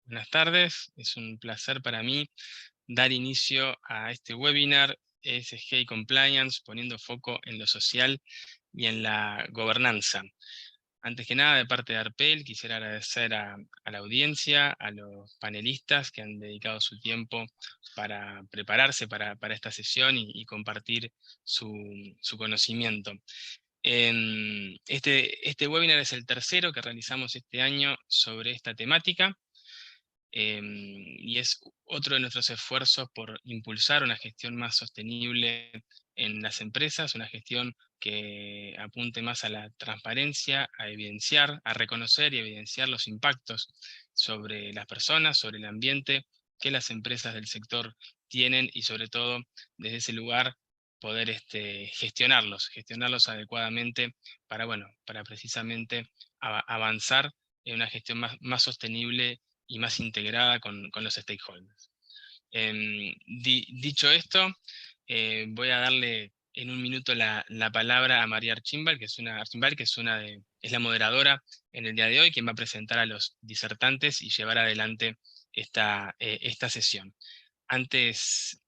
Buenas tardes, es un placer para mí dar inicio a este webinar ESG y Compliance, poniendo foco en lo social y en la gobernanza. Antes que nada, de parte de Arpel, quisiera agradecer a la audiencia, a los panelistas que han dedicado su tiempo para prepararse para esta sesión y compartir su conocimiento. Este webinar es el tercero que realizamos este año sobre esta temática. Y es otro de nuestros esfuerzos por impulsar una gestión más sostenible en las empresas, una gestión que apunte más a la transparencia, a evidenciar, a reconocer y evidenciar los impactos sobre las personas, sobre el ambiente que las empresas del sector tienen y sobre todo desde ese lugar poder gestionarlos adecuadamente para precisamente avanzar en una gestión más sostenible y más integrada con los stakeholders. Dicho esto, voy a darle en un minuto la palabra a María Archimbal, que es la moderadora en el día de hoy, quien va a presentar a los disertantes y llevar adelante esta sesión. Antes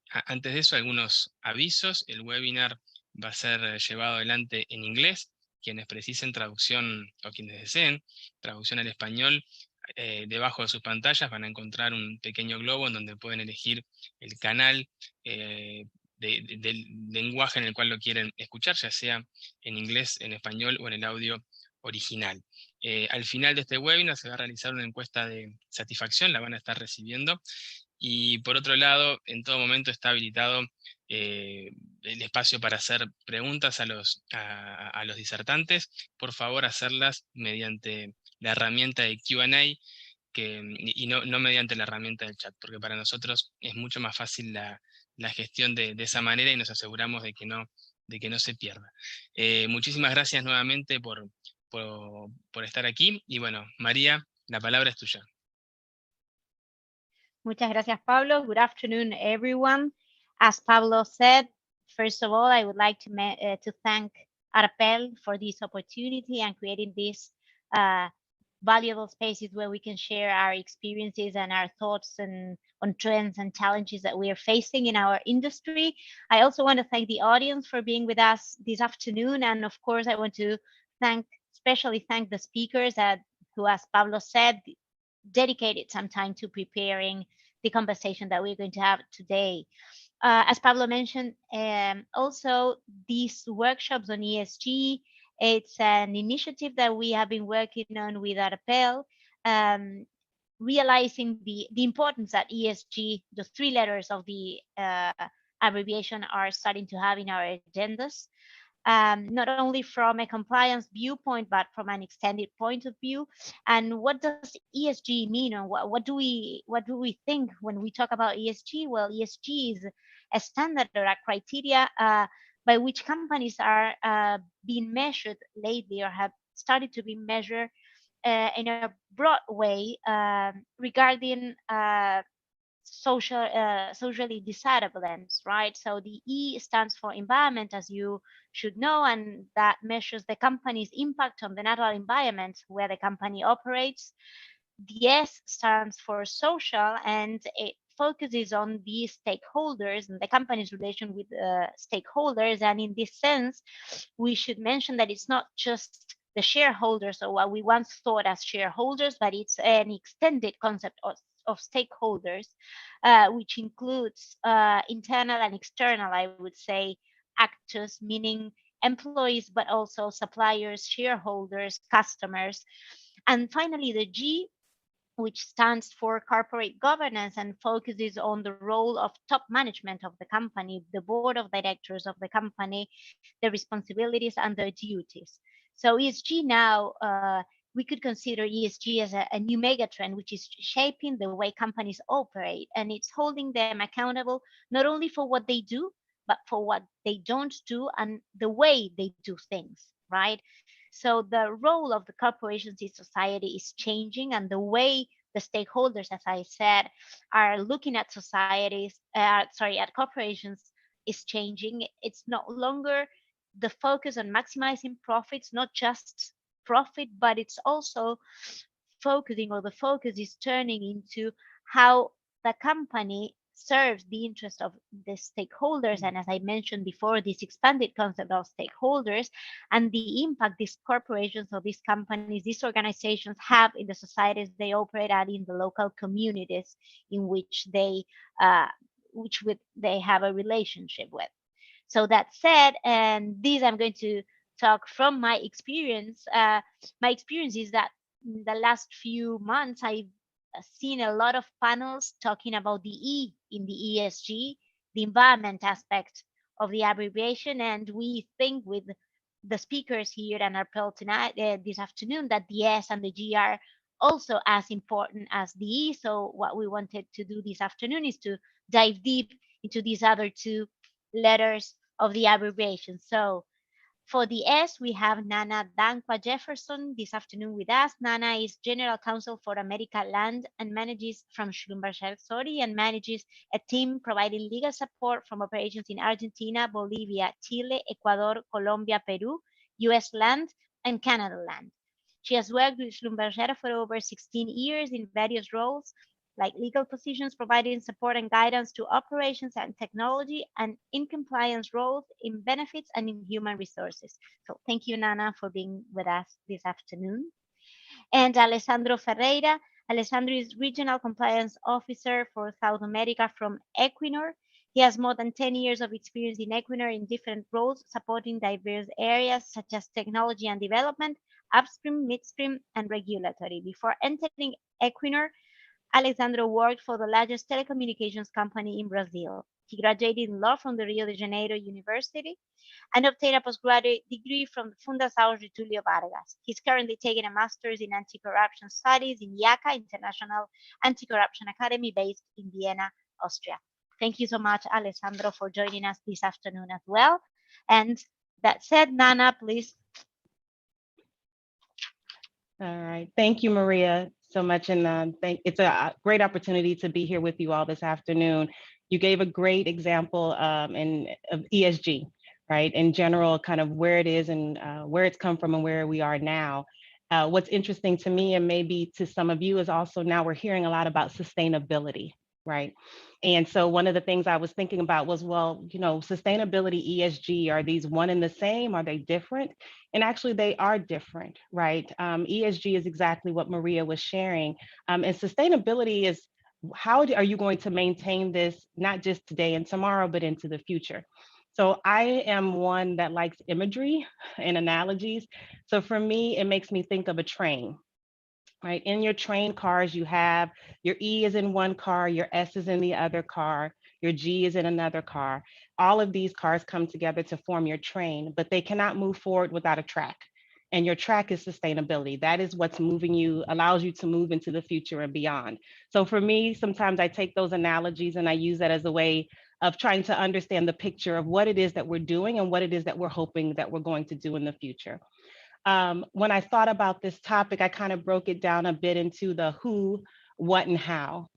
de eso, algunos avisos. El webinar va a ser llevado adelante en inglés. Quienes precisen traducción o quienes deseen traducción al español, debajo de sus pantallas van a encontrar un pequeño globo en donde pueden elegir el canal del lenguaje en el cual lo quieren escuchar, ya sea en inglés, en español o en el audio original. Al final de este webinar se va a realizar una encuesta de satisfacción, la van a estar recibiendo. Y por otro lado, en todo momento está habilitado el espacio para hacer preguntas a los disertantes. Por favor, hacerlas mediante la herramienta de Q&A y no mediante la herramienta del chat, porque para nosotros es mucho más fácil la gestión de esa manera y nos aseguramos de que no se pierda. Muchísimas gracias nuevamente por estar aquí. Y bueno, María, la palabra es tuya. Muchas gracias, Pablo. Good afternoon, everyone. As Pablo said, first of all, I would like to thank Arpel for this opportunity and creating these valuable spaces where we can share our experiences and our thoughts on trends and challenges that we are facing in our industry. I also want to thank the audience for being with us this afternoon. And of course, I want to especially thank the speakers who, as Pablo said, dedicated some time to preparing the conversation that we're going to have today. As Pablo mentioned, also these workshops on ESG, it's an initiative that we have been working on with Arpel, realizing the importance that ESG, the three letters of the abbreviation, are starting to have in our agendas. Not only from a compliance viewpoint, but from an extended point of view. And what does ESG mean, or what do we think when we talk about ESG? Well, ESG is a standard or a criteria by which companies are being measured lately, or have started to be measured in a broad way regarding socially desirable ends, right? So the E stands for environment, as you should know, and that measures the company's impact on the natural environment where the company operates. The S stands for social, and it focuses on the stakeholders and the company's relation with stakeholders. And in this sense, we should mention that it's not just the shareholders or what we once thought as shareholders, but it's an extended concept of stakeholders, which includes internal and external, I would say, actors, meaning employees, but also suppliers, shareholders, customers. And finally, the G, which stands for corporate governance and focuses on the role of top management of the company, the board of directors of the company, the responsibilities and their duties. So ESG now, we could consider ESG as a new megatrend, which is shaping the way companies operate, and it's holding them accountable not only for what they do, but for what they don't do and the way they do things, right? So the role of the corporations in society is changing, and the way the stakeholders, as I said, are looking at at corporations is changing. It's no longer the focus on maximizing profits, not just profit, but it's also focusing, or the focus is turning into how the company serves the interest of the stakeholders. And as I mentioned before, this expanded concept of stakeholders and the impact these corporations or these companies, these organizations have in the societies they operate at, in the local communities in which they have a relationship with. So that said, and this I'm going to talk from my experience. My experience is that in the last few months, I've seen a lot of panels talking about the E in the ESG, the environment aspect of the abbreviation. And we think with the speakers here and our panel tonight, this afternoon, that the S and the G are also as important as the E. So what we wanted to do this afternoon is to dive deep into these other two letters of the abbreviation. So for the S, we have Nana Dankwa Jefferson this afternoon with us. Nana is General Counsel for America Land and manages from Schlumberger, and manages a team providing legal support from operations in Argentina, Bolivia, Chile, Ecuador, Colombia, Peru, US land, and Canada land. She has worked with Schlumberger for over 16 years in various roles, like legal positions, providing support and guidance to operations and technology, and in compliance roles in benefits and in human resources. So thank you, Nana, for being with us this afternoon. And Alessandro Ferreira. Alessandro is Regional Compliance Officer for South America from Equinor. He has more than 10 years of experience in Equinor in different roles, supporting diverse areas such as technology and development, upstream, midstream, and regulatory. Before entering Equinor, Alessandro worked for the largest telecommunications company in Brazil. He graduated in law from the Rio de Janeiro University and obtained a postgraduate degree from the Fundação Getúlio Vargas. He's currently taking a master's in anti-corruption studies in IACA, International Anti-Corruption Academy, based in Vienna, Austria. Thank you so much, Alessandro, for joining us this afternoon as well. And that said, Nana, please. All right. Thank you, Maria, so much. And it's a great opportunity to be here with you all this afternoon. You gave a great example of ESG, right? In general, kind of where it is and where it's come from and where we are now. What's interesting to me, and maybe to some of you, is also now we're hearing a lot about sustainability, right? And so one of the things I was thinking about was, well, sustainability, ESG, are these one and the same? Are they different? And actually they are different, right? ESG is exactly what Maria was sharing. And sustainability is, how are you going to maintain this, not just today and tomorrow, but into the future? So I am one that likes imagery and analogies. So for me, it makes me think of a train. Right, in your train cars, you have your E is in one car, your S is in the other car, your G is in another car. All of these cars come together to form your train, but they cannot move forward without a track. And your track is sustainability. That is what's moving you, allows you to move into the future and beyond. So for me, sometimes I take those analogies and I use that as a way of trying to understand the picture of what it is that we're doing and what it is that we're hoping that we're going to do in the future. When I thought about this topic, I kind of broke it down a bit into the who, what, and how.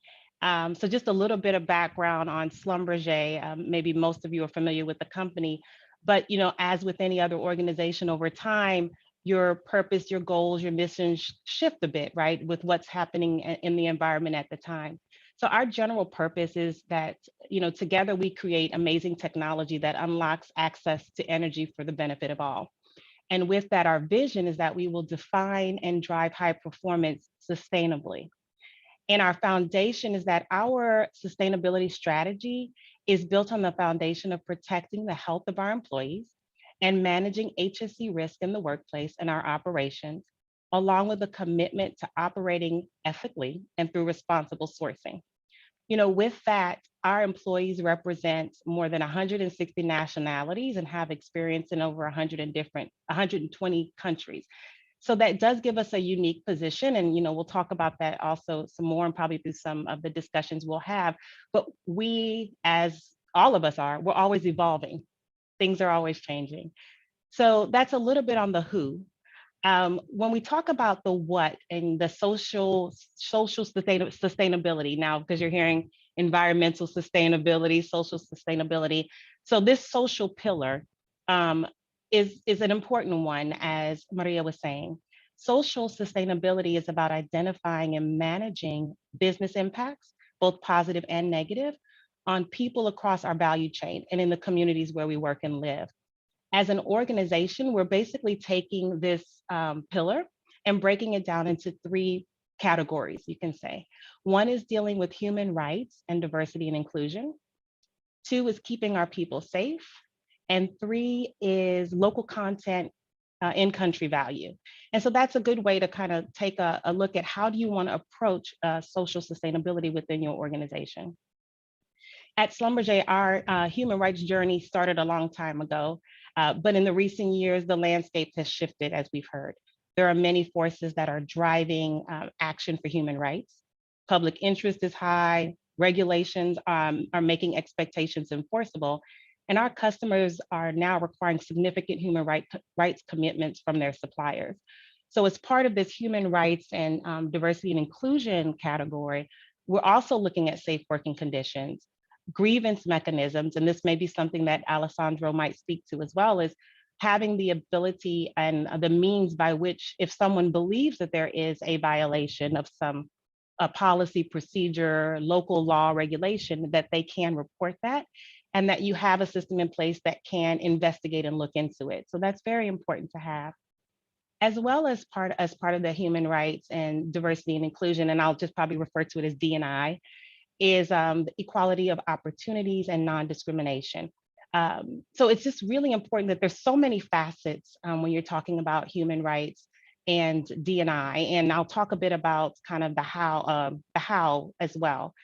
So just a little bit of background on Schlumberger. Maybe most of you are familiar with the company, but as with any other organization over time, your purpose, your goals, your mission shift a bit, right, with what's happening in the environment at the time. So our general purpose is that, together we create amazing technology that unlocks access to energy for the benefit of all. And with that, our vision is that we will define and drive high performance sustainably. And our foundation is that our sustainability strategy is built on the foundation of protecting the health of our employees and managing HSE risk in the workplace and our operations, along with a commitment to operating ethically and through responsible sourcing. With that, our employees represent more than 160 nationalities and have experience in over 120 countries. So that does give us a unique position. And, we'll talk about that also some more and probably through some of the discussions we'll have. But we, as all of us are, we're always evolving. Things are always changing. So that's a little bit on the who. When we talk about the what and the social sustainability now, because you're hearing environmental sustainability, social sustainability. So this social pillar is an important one, as Maria was saying. Social sustainability is about identifying and managing business impacts, both positive and negative, on people across our value chain and in the communities where we work and live. As an organization, we're basically taking this pillar and breaking it down into three categories, you can say. One is dealing with human rights and diversity and inclusion. Two is keeping our people safe. And three is local content in-country value. And so that's a good way to kind of take a look at how do you want to approach social sustainability within your organization. At Schlumberger, our human rights journey started a long time ago, but in the recent years, the landscape has shifted, as we've heard. There are many forces that are driving action for human rights. Public interest is high, regulations are making expectations enforceable, and our customers are now requiring significant human rights commitments from their suppliers. So as part of this human rights and diversity and inclusion category, we're also looking at safe working conditions, grievance mechanisms, and this may be something that Alessandro might speak to as well, is having the ability and the means by which, if someone believes that there is a violation of some policy, procedure, local law, regulation, that they can report that, and that you have a system in place that can investigate and look into it. So that's very important to have. As well as part of the human rights and diversity and inclusion, and I'll just probably refer to it as D&I, is the equality of opportunities and non-discrimination. So it's just really important that there's so many facets when you're talking about human rights and D&I, and I'll talk a bit about kind of the how as well.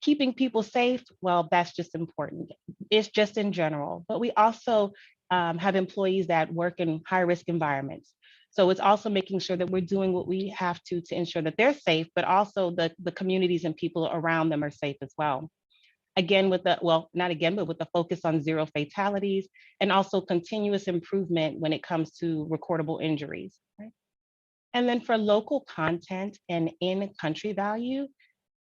Keeping people safe, well, that's just important. It's just in general, but we also have employees that work in high-risk environments. So it's also making sure that we're doing what we have to ensure that they're safe, but also the communities and people around them are safe as well. Again, with the, well, not again, but with the focus on zero fatalities and also continuous improvement when it comes to recordable injuries. Right? And then for local content and in-country value,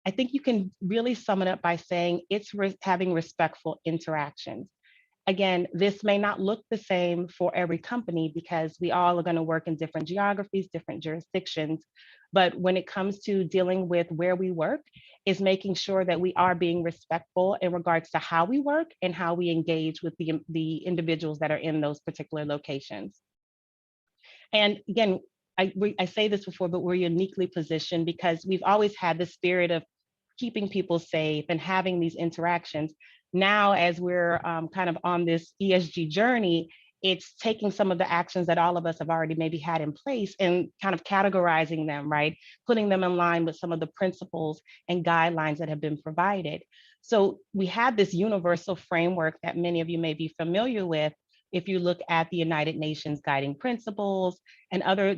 I think you can really sum it up by saying it's having respectful interactions. Again, this may not look the same for every company because we all are going to work in different geographies, different jurisdictions. But when it comes to dealing with where we work, is making sure that we are being respectful in regards to how we work and how we engage with the individuals that are in those particular locations. And again, I say this before, but we're uniquely positioned because we've always had the spirit of keeping people safe and having these interactions. Now, as we're kind of on this ESG journey, it's taking some of the actions that all of us have already maybe had in place and kind of categorizing them, right? Putting them in line with some of the principles and guidelines that have been provided. So we have this universal framework that many of you may be familiar with. If you look at the United Nations guiding principles and other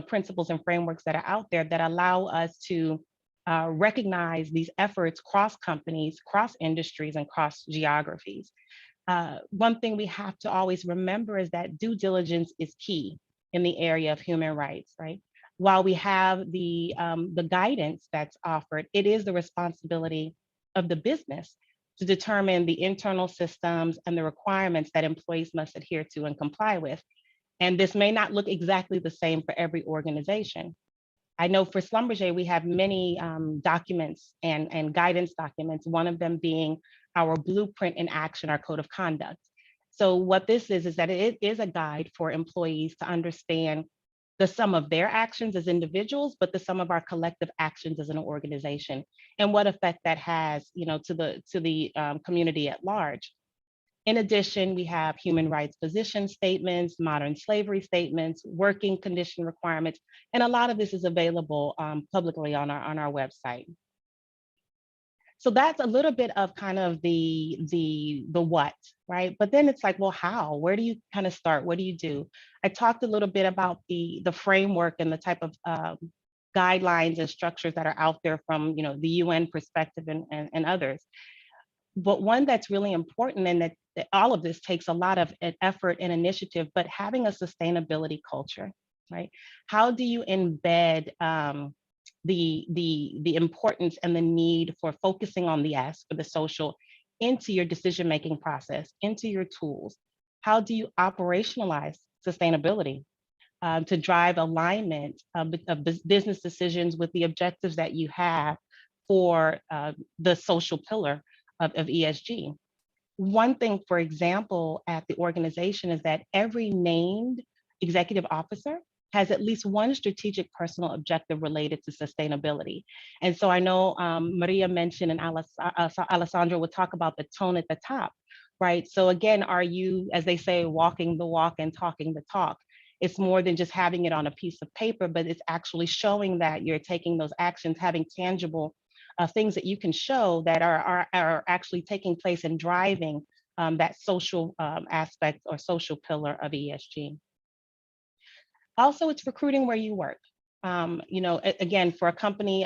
principles and frameworks that are out there that allow us to recognize these efforts cross companies, cross industries, and cross geographies. One thing we have to always remember is that due diligence is key in the area of human rights, right? While we have the guidance that's offered, it is the responsibility of the business to determine the internal systems and the requirements that employees must adhere to and comply with. And this may not look exactly the same for every organization. I know for Schlumberger, we have many documents and guidance documents, one of them being our blueprint in action, our code of conduct. So what this is that it is a guide for employees to understand the sum of their actions as individuals, but the sum of our collective actions as an organization and what effect that has, to the community at large. In addition, we have human rights position statements, modern slavery statements, working condition requirements, and a lot of this is available publicly on our website. So that's a little bit of kind of the what, right? But then it's like, well, how? Where do you kind of start? What do you do? I talked a little bit about the framework and the type of guidelines and structures that are out there from the UN perspective and others. But one that's really important, and that all of this takes a lot of effort and initiative, but having a sustainability culture, right? How do you embed the importance and the need for focusing on the S for the social into your decision-making process, into your tools? How do you operationalize sustainability? to drive alignment of business decisions with the objectives that you have for the social pillar of ESG. One thing, for example, at the organization is that every named executive officer has at least one strategic personal objective related to sustainability. And so I know Maria mentioned and Alessandro would talk about the tone at the top, right? So again, are you, as they say, walking the walk and talking the talk? It's more than just having it on a piece of paper, but it's actually showing that you're taking those actions, having tangible things that you can show that are actually taking place and driving that social aspect or social pillar of ESG. Also, it's recruiting where you work. You know, again, for a company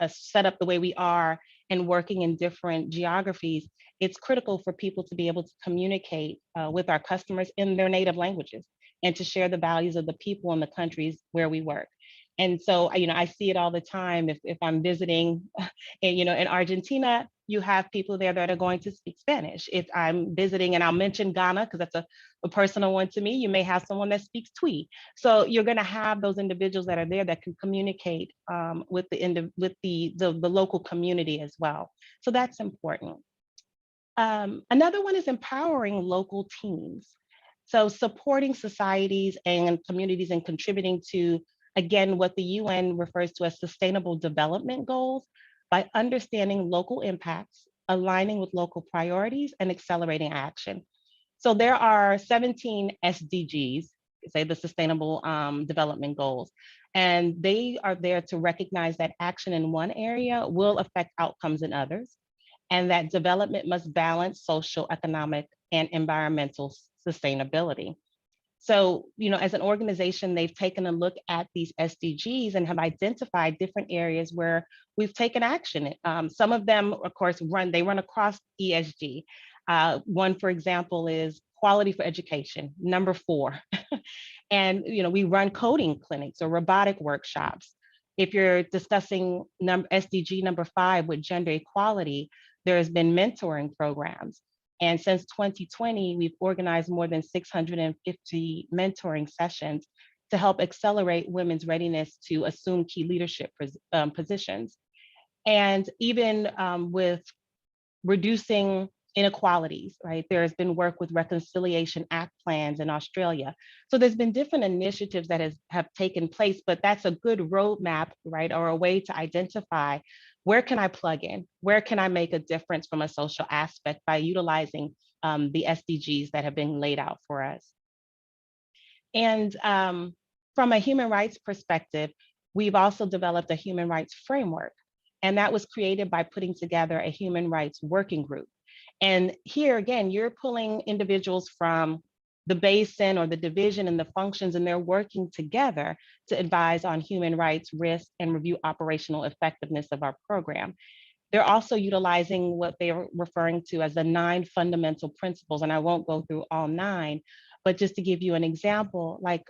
set up the way we are and working in different geographies, it's critical for people to be able to communicate with our customers in their native languages and to share the values of the people in the countries where we work. And so, you know, I see it all the time if I'm visiting, and, you know, in Argentina, you have people there that are going to speak Spanish. If I'm visiting, and I'll mention Ghana, because that's a personal one to me, you may have someone that speaks Twi. So you're going to have those individuals that are there that can communicate with the local community as well. So that's important. Another one is empowering local teams. So supporting societies and communities and contributing to, again, what the UN refers to as sustainable development goals by understanding local impacts, aligning with local priorities, and accelerating action. So there are 17 SDGs, say the Sustainable Development Goals, and they are there to recognize that action in one area will affect outcomes in others, and that development must balance social, economic, and environmental sustainability. So, you know, as an organization, they've taken a look at these SDGs and have identified different areas where we've taken action. Some of them, of course, run across ESG. One, for example, is quality for education, number 4. And, you know, we run coding clinics or robotic workshops. If you're discussing SDG number 5 with gender equality, there has been mentoring programs. And since 2020, we've organized more than 650 mentoring sessions to help accelerate women's readiness to assume key leadership positions. And even with reducing inequalities, right? There has been work with Reconciliation Act plans in Australia. So there's been different initiatives that have taken place, but that's a good roadmap, right? Or a way to identify, where can I plug in? Where can I make a difference from a social aspect by utilizing the SDGs that have been laid out for us? And from a human rights perspective, we've also developed a human rights framework. And that was created by putting together a human rights working group. And here again, you're pulling individuals from the basin or the division and the functions, and they're working together to advise on human rights risk and review operational effectiveness of our program. They're also utilizing what they're referring to as the 9 fundamental principles, and I won't go through all 9, but just to give you an example, like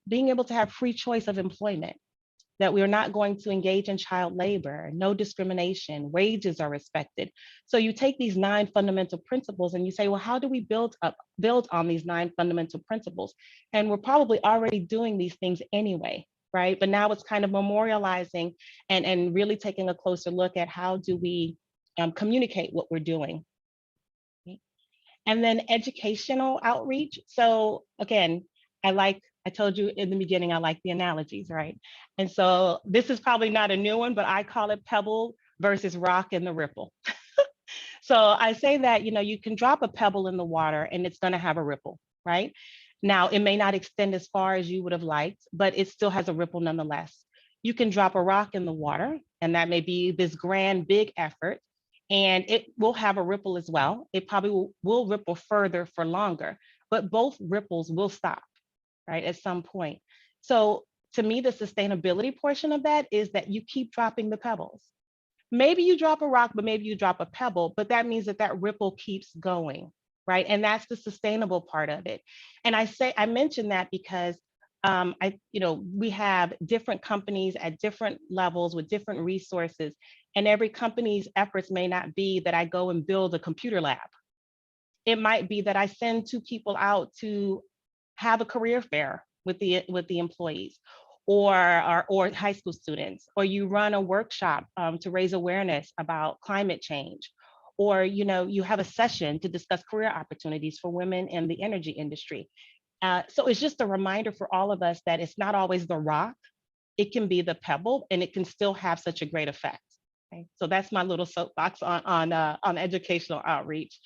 being able to have free choice of employment, that we are not going to engage in child labor, no discrimination, wages are respected. So you take these 9 fundamental principles and you say, well, how do we build on these 9 fundamental principles? And we're probably already doing these things anyway, right? But now it's kind of memorializing and really taking a closer look at how do we communicate what we're doing. And then educational outreach. So again, I told you in the beginning, I like the analogies, right? And so this is probably not a new one, but I call it pebble versus rock and the ripple. So I say that, you know, you can drop a pebble in the water and it's going to have a ripple, right? Now, it may not extend as far as you would have liked, but it still has a ripple nonetheless. You can drop a rock in the water, and that may be this grand, big effort, and it will have a ripple as well. It probably will ripple further for longer, but both ripples will stop, right, at some point. So to me, the sustainability portion of that is that you keep dropping the pebbles. Maybe you drop a rock, but maybe you drop a pebble, but that means that that ripple keeps going, right? And that's the sustainable part of it. And I mention that because we have different companies at different levels with different resources, and every company's efforts may not be that I go and build a computer lab. It might be that I send 2 people out to have a career fair with the employees, or high school students, or you run a workshop to raise awareness about climate change, or you have a session to discuss career opportunities for women in the energy industry. So it's just a reminder for all of us that it's not always the rock, it can be the pebble, and it can still have such a great effect. Okay? So that's my little soapbox on educational outreach.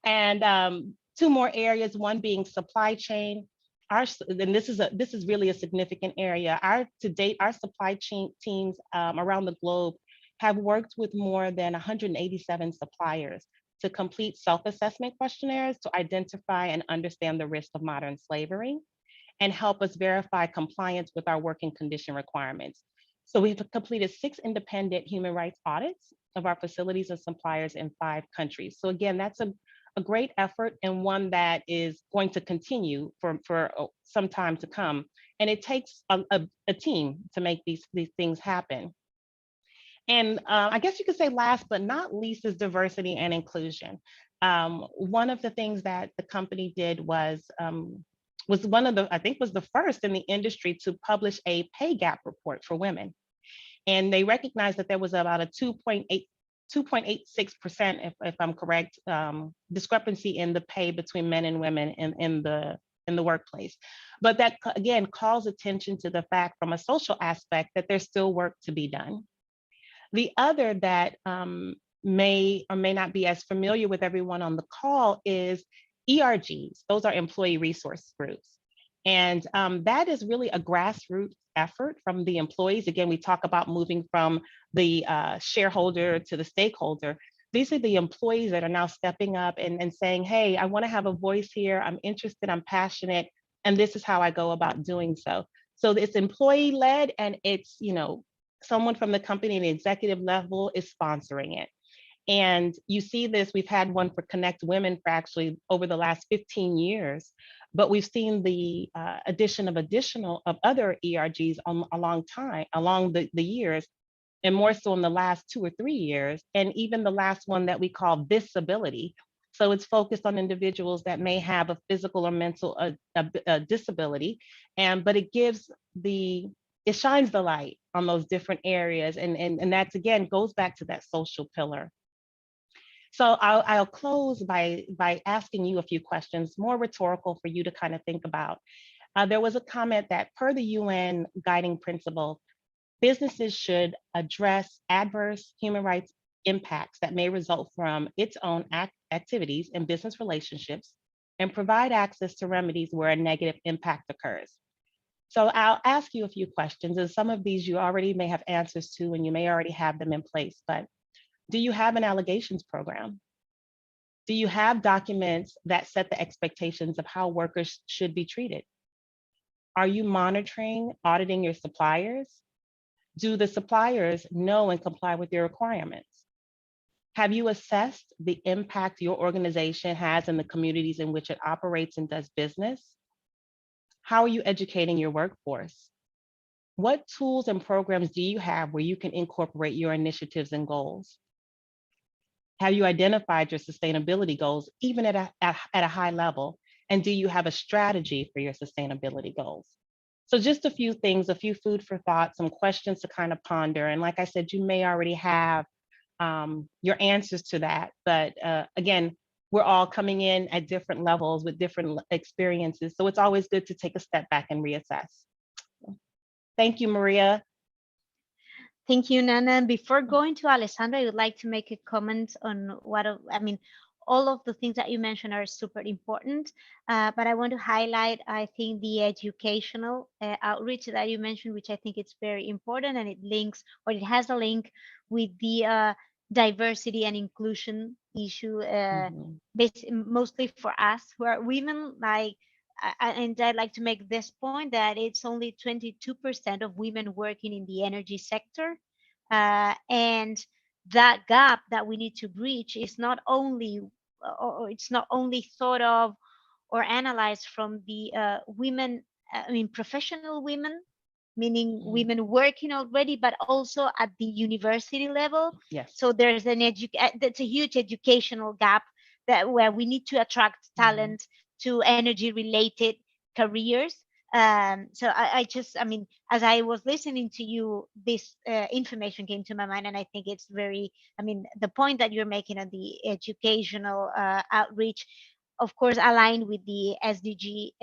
And two more areas, one being supply chain. And this is really a significant area. To date, our supply chain teams around the globe have worked with more than 187 suppliers to complete self-assessment questionnaires to identify and understand the risk of modern slavery and help us verify compliance with our working condition requirements. So we've completed 6 independent human rights audits of our facilities and suppliers in 5 countries. So again, that's a great effort, and one that is going to continue for some time to come. And it takes a team to make these things happen. And I guess you could say last but not least is diversity and inclusion. One of the things that the company did was one of the, I think was the first in the industry to publish a pay gap report for women. And they recognized that there was about a 2.86%, if I'm correct, discrepancy in the pay between men and women in the workplace. But that, again, calls attention to the fact from a social aspect that there's still work to be done. The other that may or may not be as familiar with everyone on the call is ERGs. Those are employee resource groups. And that is really a grassroots effort from the employees. Again, we talk about moving from the shareholder to the stakeholder. These are the employees that are now stepping up and saying, hey, I want to have a voice here. I'm interested, I'm passionate, and this is how I go about doing so. So it's employee led, and it's, someone from the company at the executive level is sponsoring it. And you see this, we've had one for Connect Women for actually over the last 15 years, but we've seen the addition of other ERGs along the years, and more so in the last 2 or 3 years, and even the last one that we call Disability. So it's focused on individuals that may have a physical or mental disability, but it shines the light on those different areas, and that's, again, goes back to that social pillar. So I'll close by asking you a few questions, more rhetorical for you to kind of think about. There was a comment that per the UN guiding principle, businesses should address adverse human rights impacts that may result from its own activities and business relationships, and provide access to remedies where a negative impact occurs. So I'll ask you a few questions, and some of these you already may have answers to, and you may already have them in place, but do you have an allegations program? Do you have documents that set the expectations of how workers should be treated? Are you monitoring, auditing your suppliers? Do the suppliers know and comply with your requirements? Have you assessed the impact your organization has in the communities in which it operates and does business? How are you educating your workforce? What tools and programs do you have where you can incorporate your initiatives and goals? Have you identified your sustainability goals, even at a high level? And do you have a strategy for your sustainability goals? So just a few things, a few food for thought, some questions to kind of ponder. And like I said, you may already have your answers to that. But again, we're all coming in at different levels with different experiences. So it's always good to take a step back and reassess. Thank you, Maria. Thank you, Nana. Before going to Alessandro, I would like to make a comment on all of the things that you mentioned are super important, but I want to highlight, I think, the educational outreach that you mentioned, which I think it's very important, and it has a link with the diversity and inclusion issue, mostly for us who are women. And I'd like to make this point that it's only 22% of women working in the energy sector. And that gap that we need to bridge is not only, or it's not only thought of or analyzed from the women, professional women, meaning women working already, but also at the university level. Yes. So there's that's a huge educational gap where we need to attract talent to energy related careers, So I mean, as I was listening to you, this information came to my mind, and I think it's very, I mean, the point that you're making on the educational outreach, of course, aligned with the SDG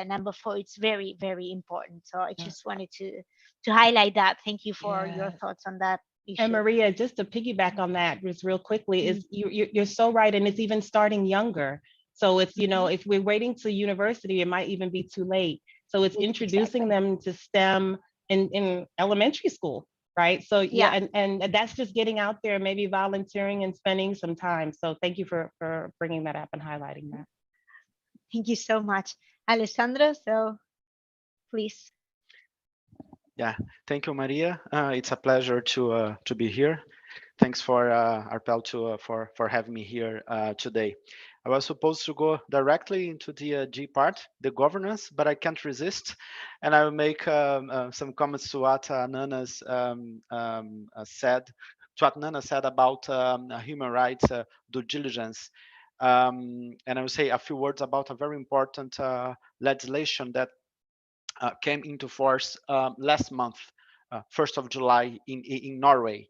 number 4, it's very, very important. So I just wanted to highlight that. Thank you for your Yes. thoughts on that And issue. Maria, just to piggyback on that, just real quickly, is you're so right, and it's even starting younger. So it's, you know, if we're waiting to university, it might even be too late. So it's introducing Exactly. them to STEM in elementary school, right? So yeah, Yeah. and that's just getting out there, maybe volunteering and spending some time. So thank you for bringing that up and highlighting that. Thank you so much, Alessandro. So please. Yeah, thank you, Maria. It's a pleasure to be here. Thanks for Arpel for having me here today. I was supposed to go directly into the G part, the governance, but I can't resist, and I will make some comments to what Nana's said. To what Nana said about human rights due diligence, and I will say a few words about a very important legislation that came into force last month, 1st of July in Norway.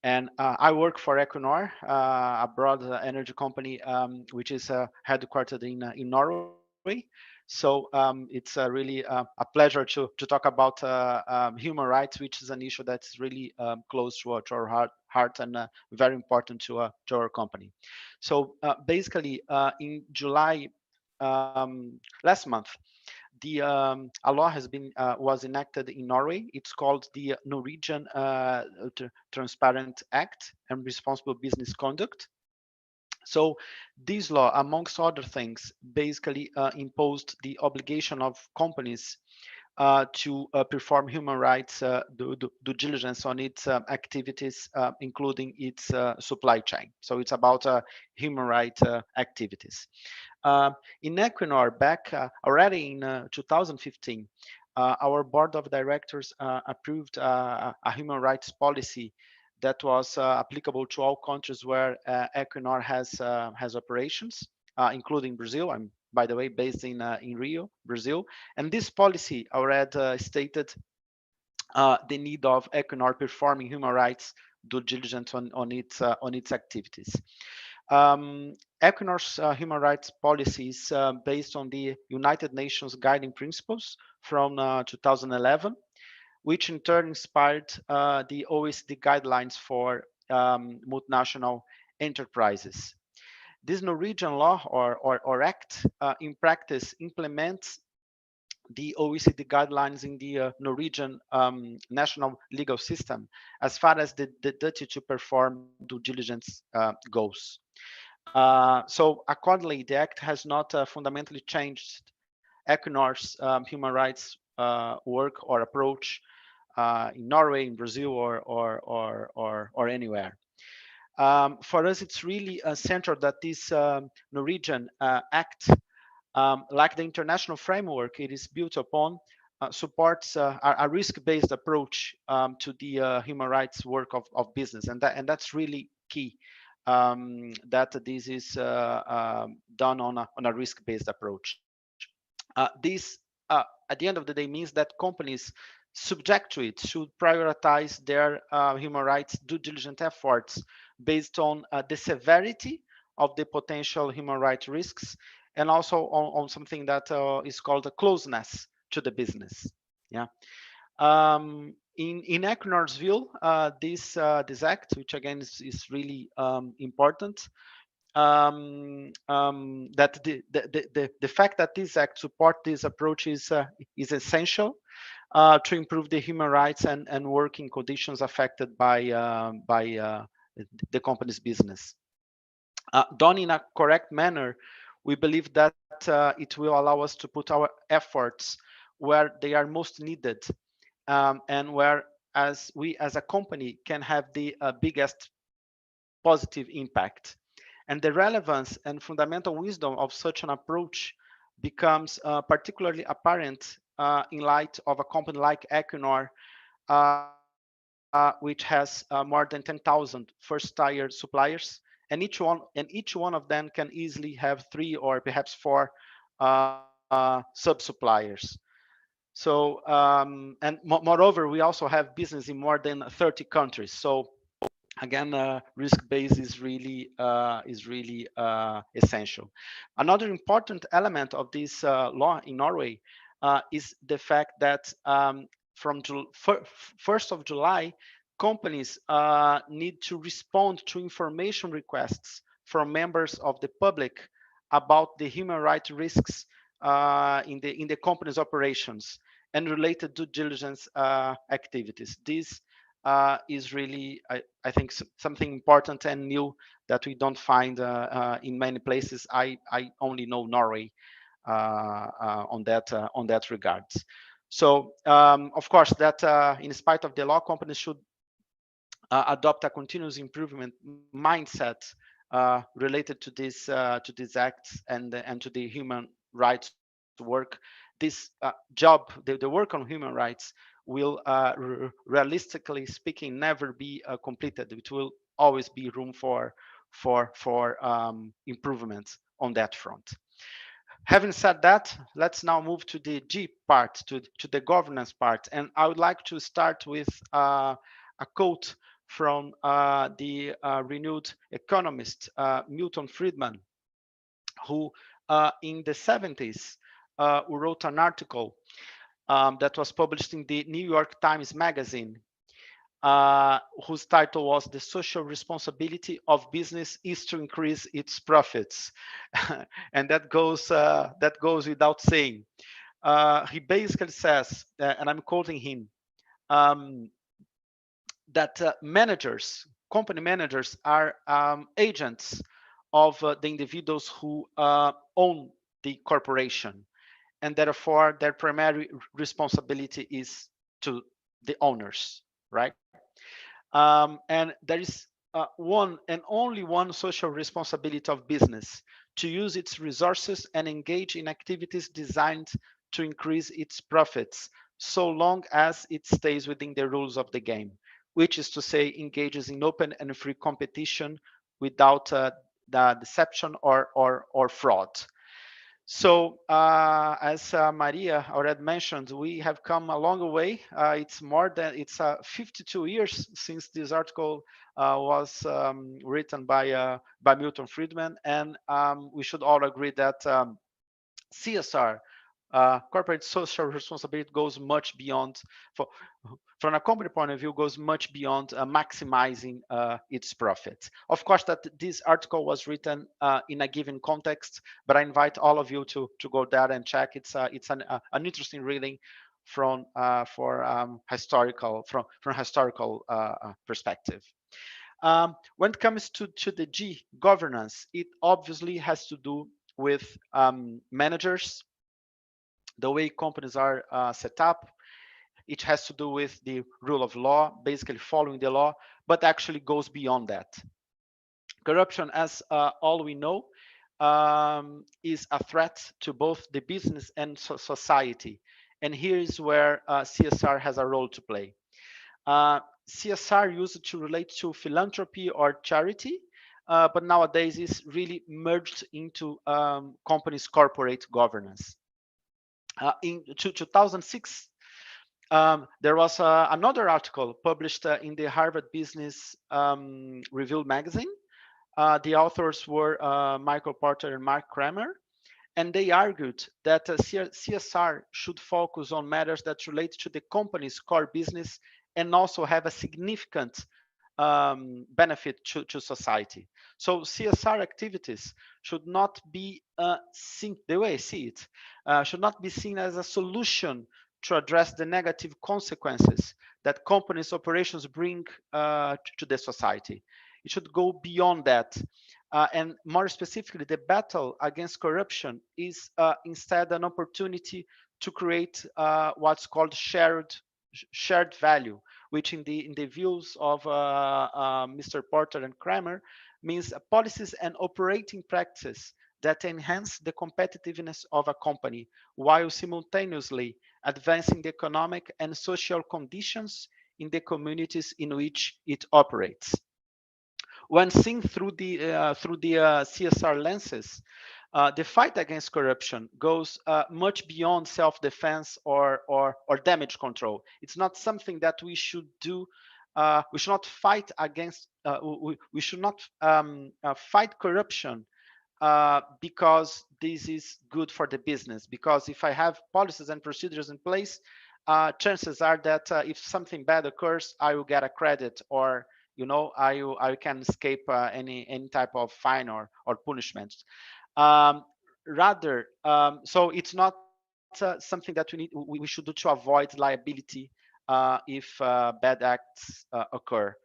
And I work for Equinor, a broad energy company, which is headquartered in Norway. So it's really a pleasure to talk about human rights, which is an issue that's really close to our heart and very important to our company. So basically, in July last month, a law has been was enacted in Norway. It's called the Norwegian Transparent Act and Responsible Business Conduct. So this law, amongst other things, basically imposed the obligation of companies to perform human rights due diligence on its activities, including its supply chain. So it's about human rights activities. In Equinor, back already in 2015, our board of directors approved a human rights policy that was applicable to all countries where Equinor has operations, including Brazil. I'm, by the way, based in Rio, Brazil. And this policy already stated the need of Equinor performing human rights due diligence on its activities. Equinor's human rights policy is based on the United Nations Guiding Principles from 2011, which in turn inspired the OECD guidelines for multinational enterprises. This Norwegian law or act in practice implements the OECD guidelines in the Norwegian national legal system as far as the duty to perform due diligence goes. So accordingly, the act has not fundamentally changed Equinor's human rights work or approach in Norway, in Brazil, or anywhere. For us, it's really central that this Norwegian act, like the international framework it is built upon, supports a risk-based approach to the human rights work of business, and that's really key. That this is done on a risk-based approach. This, at the end of the day, means that companies subject to it should prioritize their human rights due diligence efforts based on the severity of the potential human rights risks, and also on something that is called a closeness to the business. Yeah. In Equinor's view, this act, which again is really important, that the fact that this act support this approach is essential to improve the human rights and working conditions affected by the company's business. Done in a correct manner, we believe that it will allow us to put our efforts where they are most needed, and where we as a company can have the biggest positive impact. And the relevance and fundamental wisdom of such an approach becomes particularly apparent in light of a company like Equinor, which has more than 10,000 first-tier suppliers, and each one of them can easily have 3 or perhaps 4 sub-suppliers. So, and moreover, we also have business in more than 30 countries. So again, risk base is really essential. Another important element of this law in Norway is the fact that from 1st of July, companies need to respond to information requests from members of the public about the human rights risks in the company's operations and related due diligence activities. This is really, I think, something important and new that we don't find in many places. I only know Norway on that regards. So of course, that in spite of the law, companies should adopt a continuous improvement mindset related to these acts and to the human rights work. This job, the work on human rights, will realistically speaking never be completed. It will always be room for improvements on that front. Having said that, let's now move to the G part, to the governance part, and I would like to start with a quote from the renewed economist Milton Friedman, who in the 70s wrote an article that was published in the New York Times Magazine, whose title was "The Social Responsibility of Business is to Increase Its Profits." And that goes without saying. He basically says, and I'm quoting him, that company managers are agents of the individuals who own the corporation, and therefore their primary responsibility is to the owners, right? And there is one and only one social responsibility of business: to use its resources and engage in activities designed to increase its profits, so long as it stays within the rules of the game, which is to say, engages in open and free competition without the deception or fraud. So as Maria already mentioned, we have come a long way. It's 52 years since this article was written by Milton Friedman, and we should all agree that CSR, corporate social responsibility, goes much beyond, from a company point of view, goes much beyond maximizing its profits. Of course, that this article was written in a given context, but I invite all of you to go there and check. It's an interesting reading from historical perspective. When it comes to the G, governance, it obviously has to do with managers, the way companies are set up. It has to do with the rule of law, basically following the law, but actually goes beyond that. Corruption, as all we know, is a threat to both the business and society. And here is where CSR has a role to play. CSR used to relate to philanthropy or charity, but nowadays is really merged into companies' corporate governance. In 2006, there was another article published in the Harvard Business Review magazine. The authors were Michael Porter and Mark Kramer, and they argued that CSR should focus on matters that relate to the company's core business and also have a significant benefit to society. So CSR activities should not be seen, the way I see it, should not be seen as a solution to address the negative consequences that companies' operations bring to the society. It should go beyond that. And more specifically, the battle against corruption is instead an opportunity to create what's called shared value, which in the views of Mr. Porter and Kramer means policies and operating practices that enhance the competitiveness of a company while simultaneously advancing the economic and social conditions in the communities in which it operates. When seen through the CSR lenses, The fight against corruption goes much beyond self-defense or damage control. It's not something that we should do. We should not fight against. We should not fight corruption because this is good for the business. Because if I have policies and procedures in place, chances are that if something bad occurs, I will get a credit, or I can escape any type of fine or punishment. Rather, so it's not something that we should do to avoid liability if bad acts occur.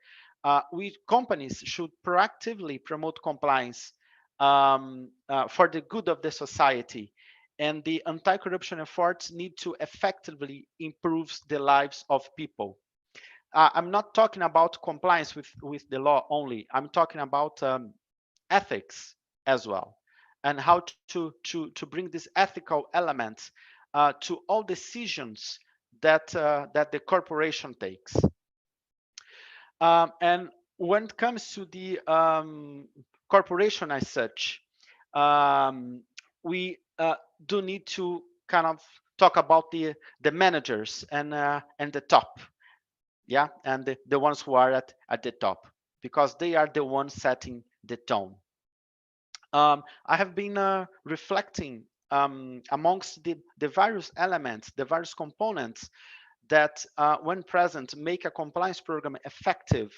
Companies should proactively promote compliance for the good of the society, and the anti-corruption efforts need to effectively improve the lives of people. I'm not talking about compliance with the law only. I'm talking about ethics as well, and how to bring this ethical element to all decisions that the corporation takes. And when it comes to the corporation as such, we do need to kind of talk about the managers and the top, yeah, and the ones who are at the top, because they are the ones setting the tone. I have been reflecting amongst the various elements, the various components that, when present, make a compliance program effective.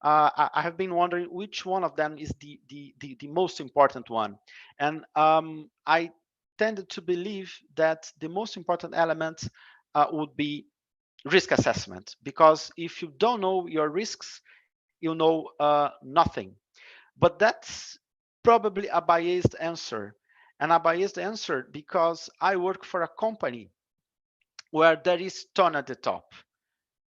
I have been wondering which one of them is the most important one. And I tended to believe that the most important element would be risk assessment, because if you don't know your risks, you know nothing. But that's probably a biased answer, and a biased answer because I work for a company where there is tone at the top.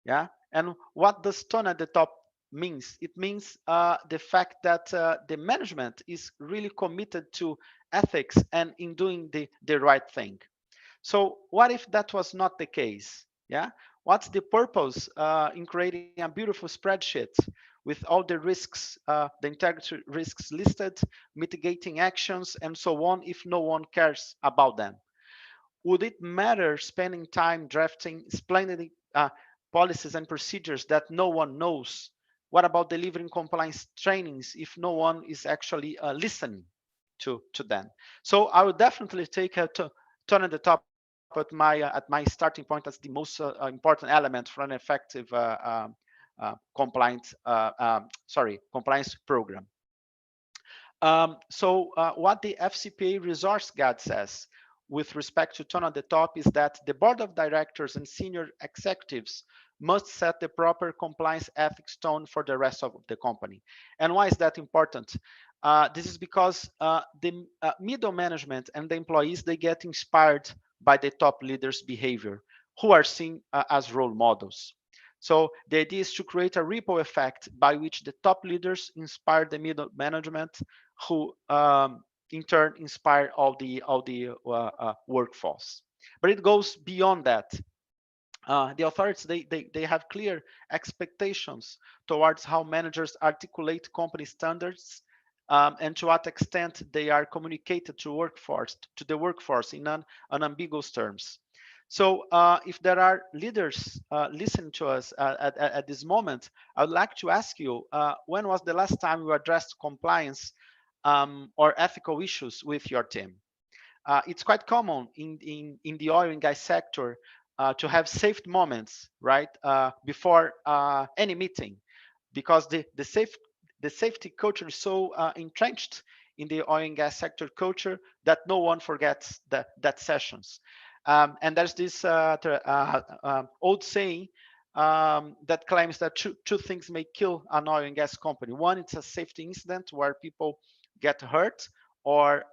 Yeah, and what does tone at the top means? It means the fact that the management is really committed to ethics and in doing the right thing. So what if that was not the case? Yeah, what's the purpose in creating a beautiful spreadsheet with all the risks, the integrity risks listed, mitigating actions, and so on, if no one cares about them? Would it matter spending time drafting splendid policies and procedures that no one knows? What about delivering compliance trainings if no one is actually listening to them? So I would definitely take a turn at the top at my starting point as the most important element for an effective compliance program. What the FCPA resource guide says with respect to tone at the top is that the board of directors and senior executives must set the proper compliance ethics tone for the rest of the company. And why is that important? This is because the middle management and the employees, they get inspired by the top leaders' behavior, who are seen as role models. So the idea is to create a ripple effect by which the top leaders inspire the middle management, who in turn inspire all the workforce. But it goes beyond that. The authorities, they have clear expectations towards how managers articulate company standards, and to what extent they are communicated to the workforce in unambiguous terms. So if there are leaders listening to us at this moment, I would like to ask you, when was the last time you addressed compliance or ethical issues with your team? It's quite common in the oil and gas sector to have saved moments, right, before any meeting, because the safety culture is so entrenched in the oil and gas sector culture that no one forgets that sessions. And there's this old saying that claims that two things may kill an oil and gas company. One, it's a safety incident where people get hurt or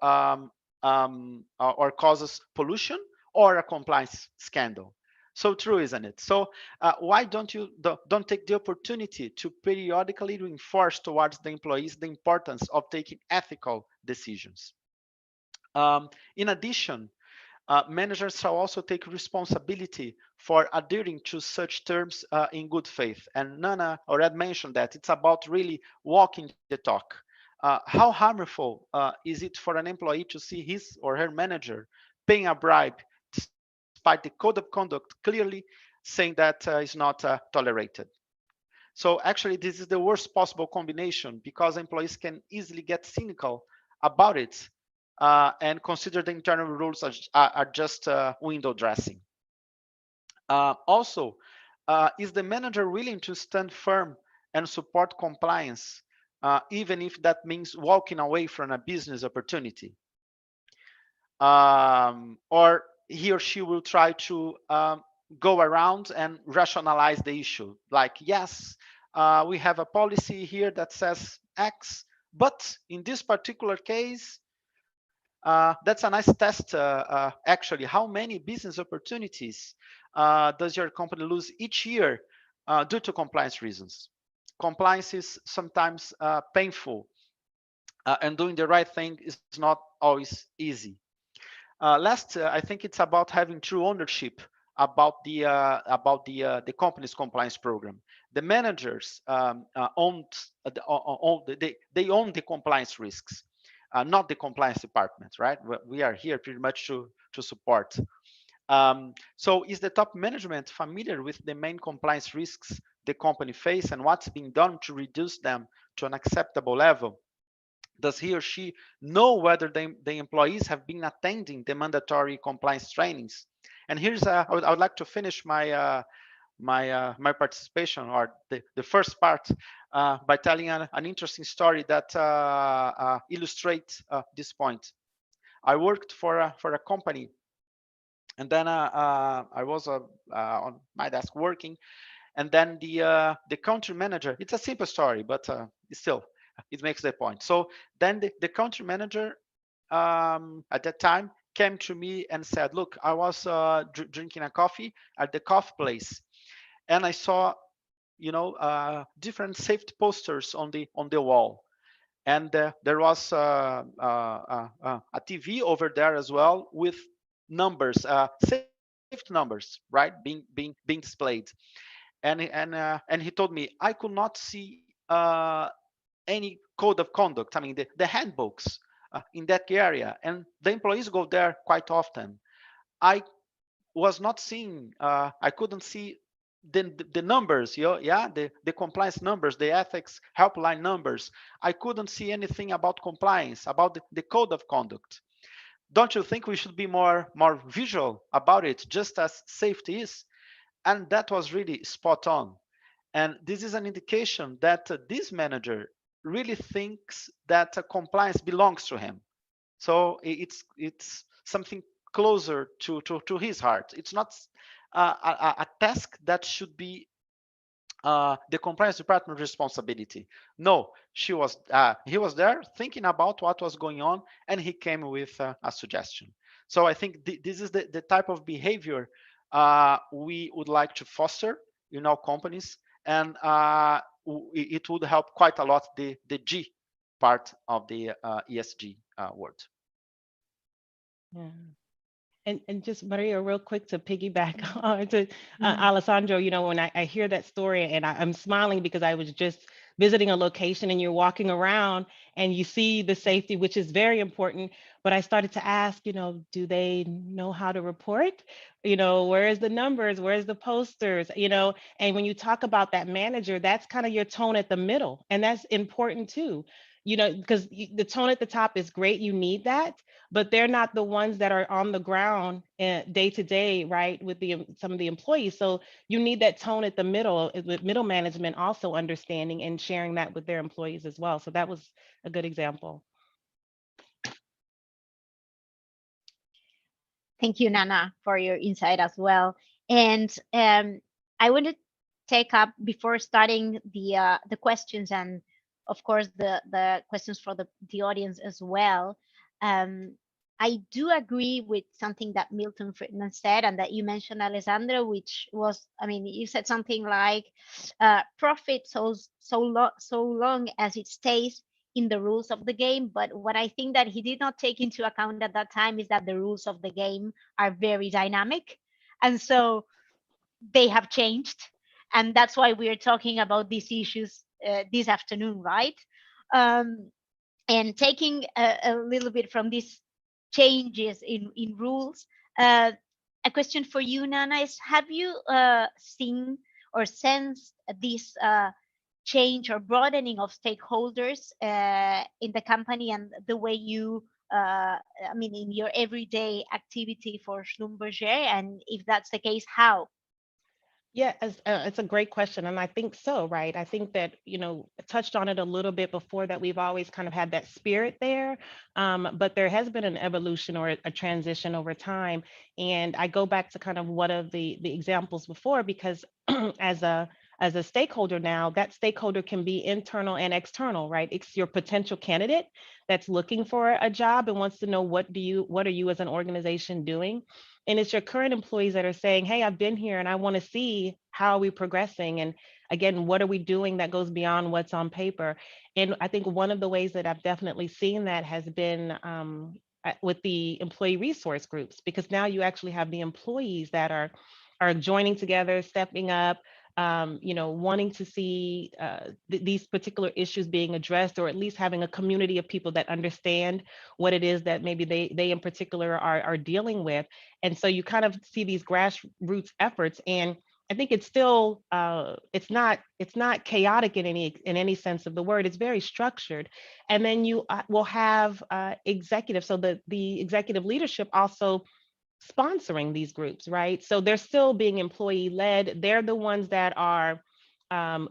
causes pollution, or a compliance scandal. So true, isn't it? So why don't you take the opportunity to periodically reinforce towards the employees the importance of taking ethical decisions? In addition, managers shall also take responsibility for adhering to such terms in good faith. And Nana already mentioned that it's about really walking the talk. how harmful is it for an employee to see his or her manager paying a bribe despite the code of conduct clearly saying that is not tolerated? So actually, this is the worst possible combination because employees can easily get cynical about it and consider the internal rules are just window dressing. Also, is the manager willing to stand firm and support compliance, even if that means walking away from a business opportunity? Or he or she will try to go around and rationalize the issue. Like, yes, we have a policy here that says X, but in this particular case, that's a nice test. Actually, how many business opportunities does your company lose each year due to compliance reasons? Compliance is sometimes painful, and doing the right thing is not always easy. Last, I think it's about having true ownership about the company's compliance program. The managers they own the compliance risks, not the compliance department, right? We are here pretty much to support. So is the top management familiar with the main compliance risks the company face and what's being done to reduce them to an acceptable level? Does he or she know whether the employees have been attending the mandatory compliance trainings? And here's I would like to finish my my participation, or the first part, by telling an interesting story that illustrates this point. I worked for a company, and then I was on my desk working, and then the country manager. It's a simple story, but still it makes the point. So then the country manager at that time came to me and said, "Look, I was drinking a coffee at the coffee place, and I saw, different safety posters on the wall, and there was a TV over there as well with numbers, safety numbers, right, being displayed." And he told me, "I could not see any code of conduct. I mean, the handbooks in that area, and the employees go there quite often. I was not seeing. I couldn't see the numbers. Yeah, the compliance numbers, the ethics helpline numbers. I couldn't see anything about compliance, about the code of conduct. Don't you think we should be more visual about it, just as safety is?" And that was really spot on. And this is an indication that this manager really thinks that compliance belongs to him. So it's something closer to his heart. It's not a task that should be the compliance department responsibility. No, he was there thinking about what was going on, and he came with a suggestion. So I think this is the type of behavior we would like to foster in our companies, and it would help quite a lot the G part of the ESG word. Yeah. And just Maria, real quick to piggyback on to Alessandro, when I hear that story, and I'm smiling because I was just visiting a location and you're walking around and you see the safety, which is very important. But I started to ask, do they know how to report? Where's the numbers? Where's the posters? And when you talk about that manager, that's kind of your tone at the middle. And that's important too, because the tone at the top is great. You need that, but they're not the ones that are on the ground day to day, right, with some of the employees. So you need that tone at the middle, with middle management also understanding and sharing that with their employees as well. So that was a good example. Thank you, Nana, for your insight as well. And I want to take up, before starting the questions, and of course the questions for the audience as well. I do agree with something that Milton Friedman said, and that you mentioned, Alessandro, which was, you said something like profit so long as it stays in the rules of the game. But what I think that he did not take into account at that time is that the rules of the game are very dynamic, and so they have changed, and that's why we are talking about these issues this afternoon, right? And taking a little bit from these changes in rules, a question for you, Nana, is have you seen or sensed this change or broadening of stakeholders in the company and the way you, I mean, in your everyday activity for Schlumberger? And if that's the case, how? Yeah, it's a great question, and I think so, right? I think that, I touched on it a little bit before, that we've always kind of had that spirit there, but there has been an evolution or a transition over time. And I go back to kind of one of the examples before, because as a stakeholder now, that stakeholder can be internal and external, right? It's your potential candidate that's looking for a job and wants to know what are you as an organization doing? And it's your current employees that are saying, hey, I've been here and I want to see how are we progressing. And again, what are we doing that goes beyond what's on paper? And I think one of the ways that I've definitely seen that has been with the employee resource groups, because now you actually have the employees that are joining together, stepping up, wanting to see these particular issues being addressed, or at least having a community of people that understand what it is that maybe they in particular are dealing with. And so you kind of see these grassroots efforts, and I think it's still it's not chaotic in any sense of the word. It's very structured. And then you will have executives, so the executive leadership also sponsoring these groups, right? So they're still being employee led. They're the ones that are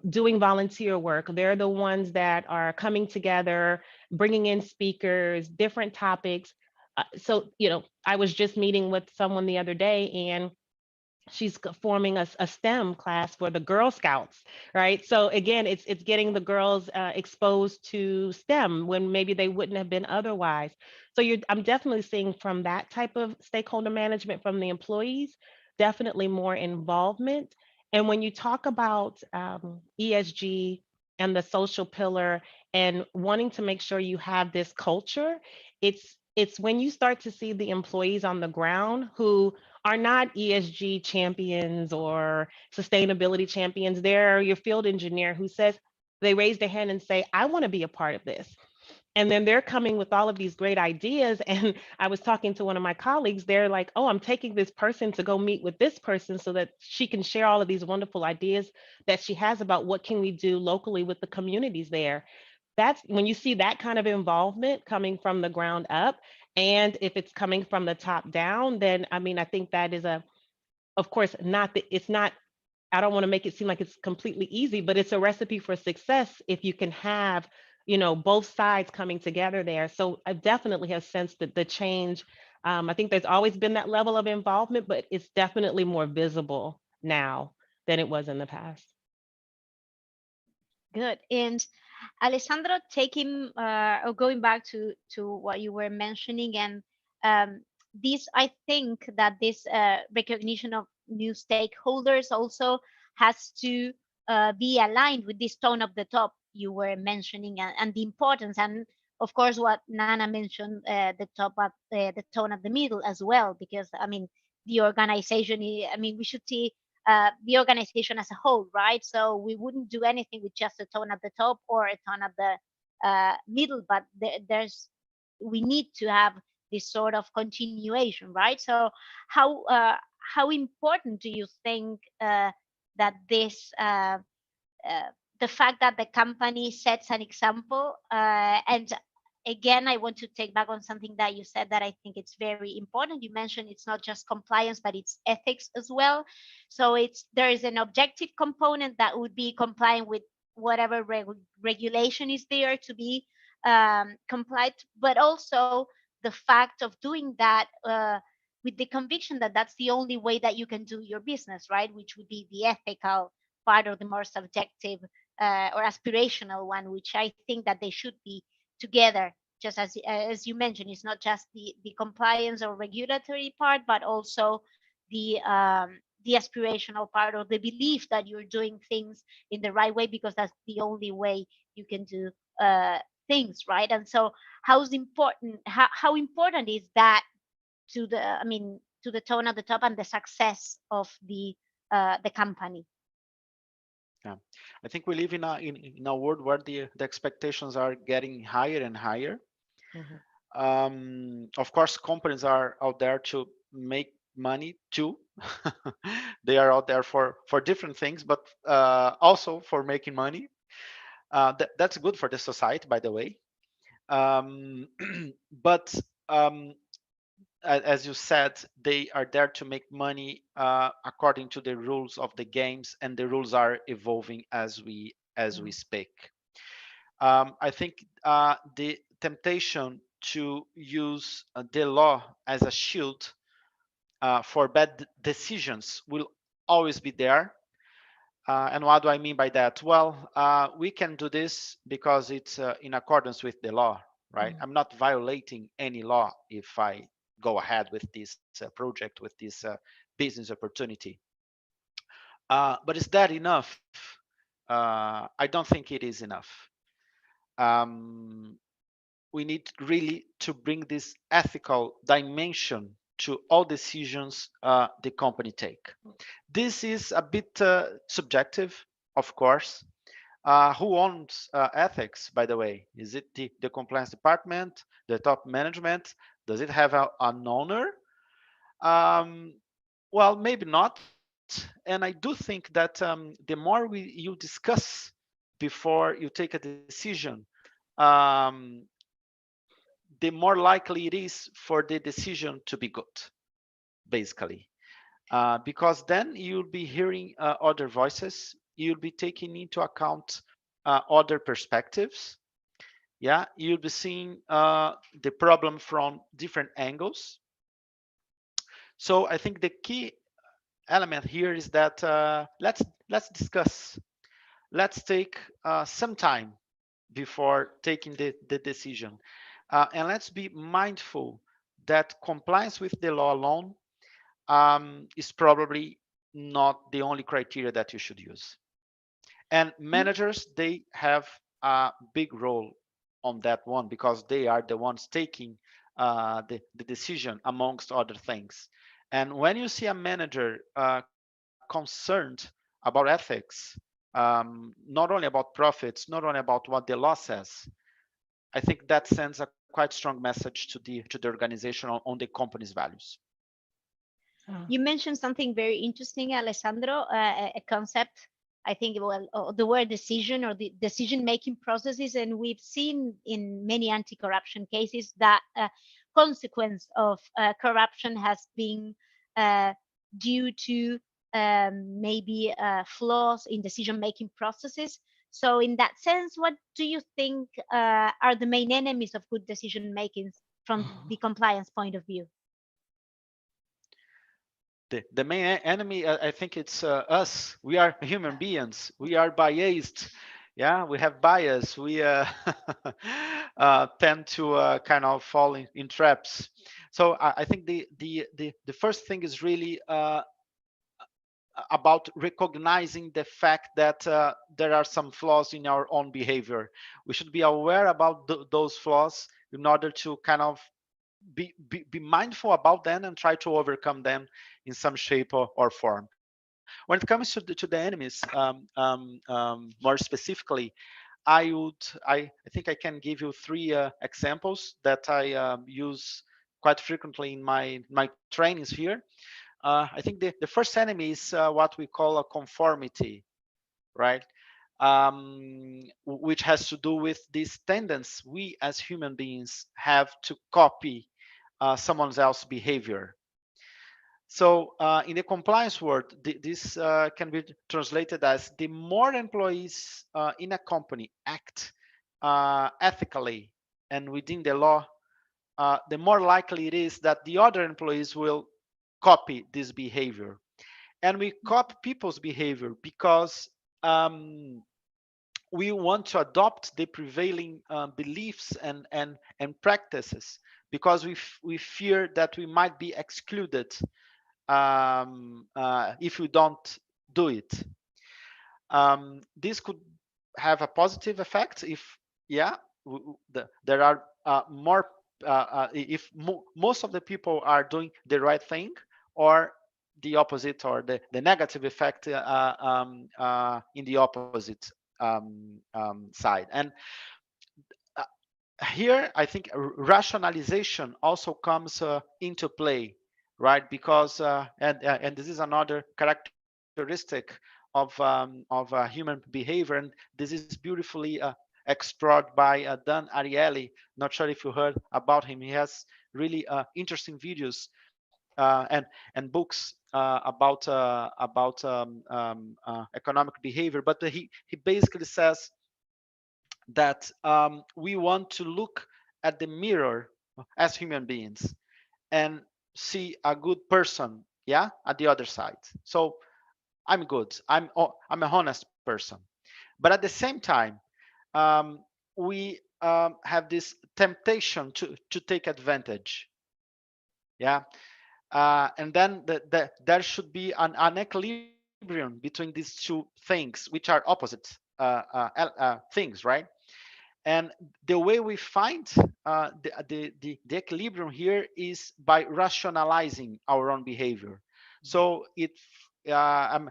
doing volunteer work. They're the ones that are coming together, bringing in speakers, different topics. So, I was just meeting with someone the other day, and she's forming a STEM class for the Girl Scouts, right? So again, it's getting the girls exposed to STEM when maybe they wouldn't have been otherwise. So I'm definitely seeing from that type of stakeholder management from the employees, definitely more involvement. And when you talk about ESG and the social pillar and wanting to make sure you have this culture, it's when you start to see the employees on the ground who are not ESG champions or sustainability champions. They're your field engineer who says, they raise their hand and say, I want to be a part of this. And then they're coming with all of these great ideas. And I was talking to one of my colleagues, they're like, oh, I'm taking this person to go meet with this person so that she can share all of these wonderful ideas that she has about what can we do locally with the communities there. That's when you see that kind of involvement coming from the ground up. And if it's coming from the top down, then I mean, I think that is of course, it's not, I don't want to make it seem like it's completely easy, but it's a recipe for success if you can have, both sides coming together there. So I definitely have sensed that the change. I think there's always been that level of involvement, but it's definitely more visible now than it was in the past. Good. And Alessandro, taking or going back to what you were mentioning, and this, I think that this recognition of new stakeholders also has to be aligned with this tone of the top you were mentioning, and the importance, and of course what Nana mentioned, the top of the tone of the middle as well, because I mean the organization, I mean we should see the organization as a whole, right? So we wouldn't do anything with just a tone at the top or a tone at the middle, but we need to have this sort of continuation, right? So how important do you think that this the fact that the company sets an example, and again, I want to take back on something that you said that I think it's very important. You mentioned it's not just compliance, but it's ethics as well. So there is an objective component that would be complying with whatever regulation is there to be complied, but also the fact of doing that with the conviction that that's the only way that you can do your business, right? Which would be the ethical part or the more subjective or aspirational one, which I think that they should be together. Just as you mentioned, it's not just the compliance or regulatory part, but also the aspirational part, or the belief that you're doing things in the right way, because that's the only way you can do things, right? And so how important is that to the tone at the top and the success of the company? Yeah, I think we live in a world where the expectations are getting higher and higher. Of course, companies are out there to make money too. They are out there for different things, but also for making money. That's good for the society, by the way. But um, as you said, they are there to make money according to the rules of the games, and the rules are evolving as we speak. I think the temptation to use the law as a shield for bad decisions will always be there. And what do I mean by that? Well, we can do this because it's in accordance with the law, right? I'm not violating any law if I go ahead with this project, with this business opportunity. But is that enough? I don't think it is enough. We need really to bring this ethical dimension to all decisions the company take. This is a bit subjective, of course. Who owns ethics, by the way? Is it the compliance department, the top management? Does it have an owner? Um, well, maybe not. And I do think that the more you discuss before you take a decision, um, the more likely it is for the decision to be good, basically. Because then you'll be hearing other voices, you'll be taking into account other perspectives. Yeah, you'll be seeing the problem from different angles. So I think the key element here is that let's discuss. Let's take some time before taking the decision. And let's be mindful that compliance with the law alone is probably not the only criteria that you should use. And managers, they have a big role on that one because they are the ones taking the decision amongst other things. And when you see a manager concerned about ethics, not only about profits, not only about what the law says, I think that sends a quite strong message to the organization on the company's values. You mentioned something very interesting, Alessandro, a concept. I think, well, the word decision or the decision-making processes, and we've seen in many anti-corruption cases that consequence of corruption has been due to maybe flaws in decision-making processes. So in that sense, what do you think are the main enemies of good decision-making from the compliance point of view? The main enemy, I think it's us. We are human beings. We are biased. Yeah, we have bias. We tend to kind of fall in traps. So I think the first thing is really about recognizing the fact that there are some flaws in our own behavior. We should be aware about those flaws in order to kind of be mindful about them and try to overcome them in some shape or form. When it comes to the enemies, more specifically, I think I can give you three examples that I use quite frequently in my trainings here. I think the first enemy is what we call a conformity, right? Which has to do with this tendency we as human beings have to copy someone else's behavior. So in the compliance world, this can be translated as the more employees in a company act ethically and within the law, the more likely it is that the other employees will copy this behavior. And we copy people's behavior because we want to adopt the prevailing beliefs and practices because we fear that we might be excluded if we don't do it. This could have a positive effect if, yeah, there are more, if most of the people are doing the right thing, or the opposite, or the negative effect in the opposite side. And here, I think rationalization also comes into play, right? Because and this is another characteristic of human behavior, and this is beautifully explored by Dan Ariely. Not sure if you heard about him. He has really interesting videos and books about economic behavior. But he basically says that we want to look at the mirror as human beings and see a good person, yeah, at the other side. So I'm good. I'm a honest person. But at the same time, we have this temptation to take advantage. Yeah. And then there should be an equilibrium between these two things, which are opposite things, right? And the way we find the equilibrium here is by rationalizing our own behavior. So I'm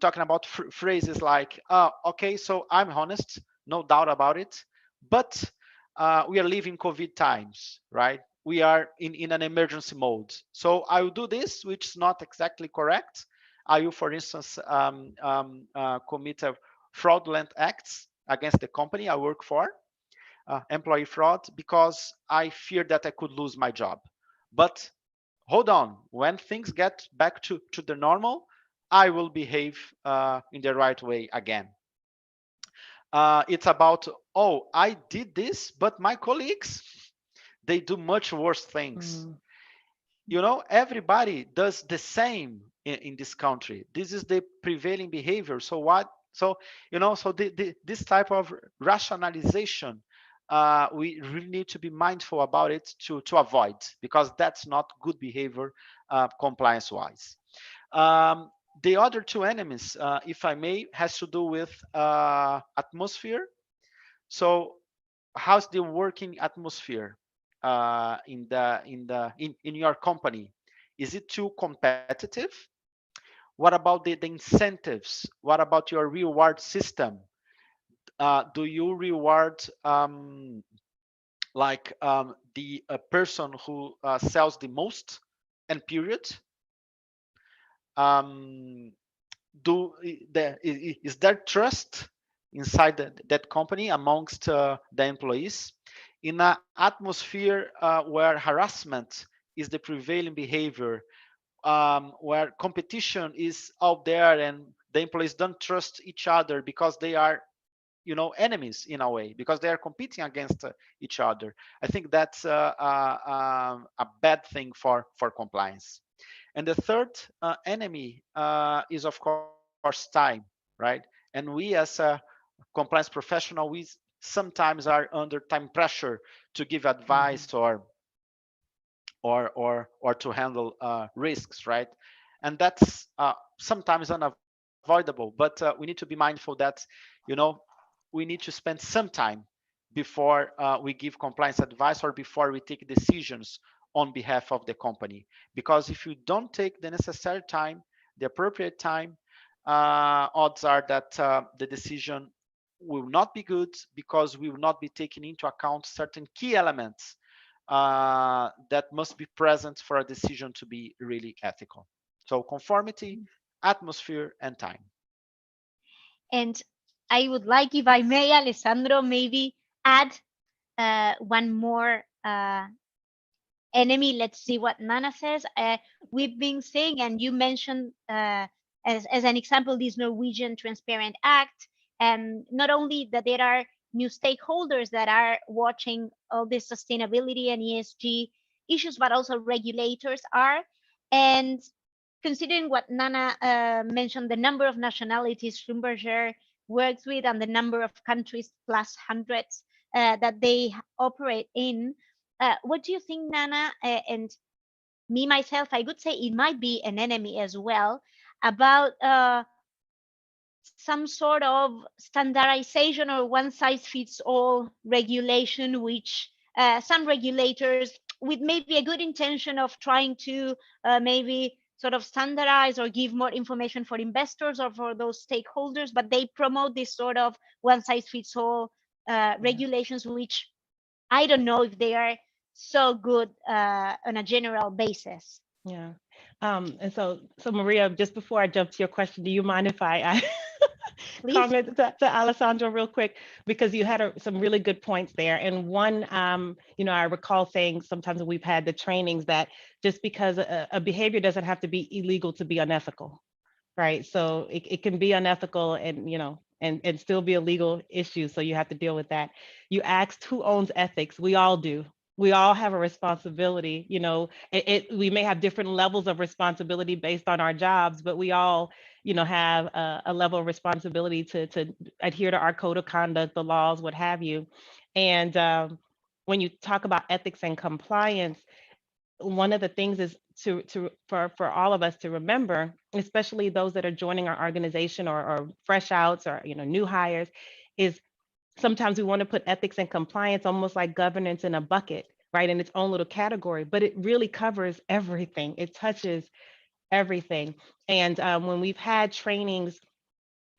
talking about phrases like, okay, so I'm honest, no doubt about it, but we are living COVID times, right? We are in an emergency mode. So I will do this, which is not exactly correct. I will, for instance, commit a fraudulent acts against the company I work for, employee fraud, because I fear that I could lose my job. But hold on, when things get back to the normal, I will behave in the right way again. It's about, oh, I did this, but my colleagues, they do much worse things. You know, everybody does the same in this country. This is the prevailing behavior. So what? So, you know, so this type of rationalization, we really need to be mindful about it to avoid, because that's not good behavior compliance wise. The other two enemies, if I may, has to do with atmosphere. So how's the working atmosphere in your company? Is it too competitive? What about the incentives? What about your reward system? Do you reward the person who sells the most, and period? Is there trust inside that company amongst the employees? In an atmosphere where harassment is the prevailing behavior, where competition is out there and the employees don't trust each other because they are, you know, enemies in a way, because they are competing against each other, I think that's a bad thing for compliance. And the third enemy is, of course, time, right? And we, as a compliance professional, we sometimes are under time pressure to give advice or to handle risks, right? And that's sometimes unavoidable. But we need to be mindful that, you know, we need to spend some time before we give compliance advice or before we take decisions on behalf of the company. Because if you don't take the necessary time, the appropriate time, odds are that the decision will not be good, because we will not be taking into account certain key elements that must be present for a decision to be really ethical. So conformity, atmosphere, and time. And I would like, if I may, Alessandro, maybe add one more enemy. Let's see what Nana says. We've been saying, and you mentioned as an example, this Norwegian Transparent Act, and not only that there are new stakeholders that are watching all this sustainability and ESG issues, but also regulators are. And considering what Nana mentioned, the number of nationalities Schlumberger works with and the number of countries plus hundreds that they operate in, what do you think, Nana? And me, myself, I would say it might be an enemy as well, about some sort of standardization or one size fits all regulation, which some regulators, with maybe a good intention of trying to maybe sort of standardize or give more information for investors or for those stakeholders, but they promote this sort of one-size-fits-all regulations, which I don't know if they are so good on a general basis. Yeah. And so Maria, just before I jump to your question, do you mind if I comment to Alessandro real quick? Because you had some really good points there. And one, I recall saying sometimes when we've had the trainings that just because a behavior doesn't have to be illegal to be unethical, right? So it can be unethical and, and still be a legal issue. So you have to deal with that. You asked who owns ethics. We all do. We all have a responsibility. We may have different levels of responsibility based on our jobs, but we all, have a level of responsibility to adhere to our code of conduct, the laws, what have you. And when you talk about ethics and compliance, one of the things is for all of us to remember, especially those that are joining our organization or fresh outs or new hires, is sometimes we want to put ethics and compliance almost like governance in a bucket, right, in its own little category, but it really covers everything. It touches everything. And when we've had trainings,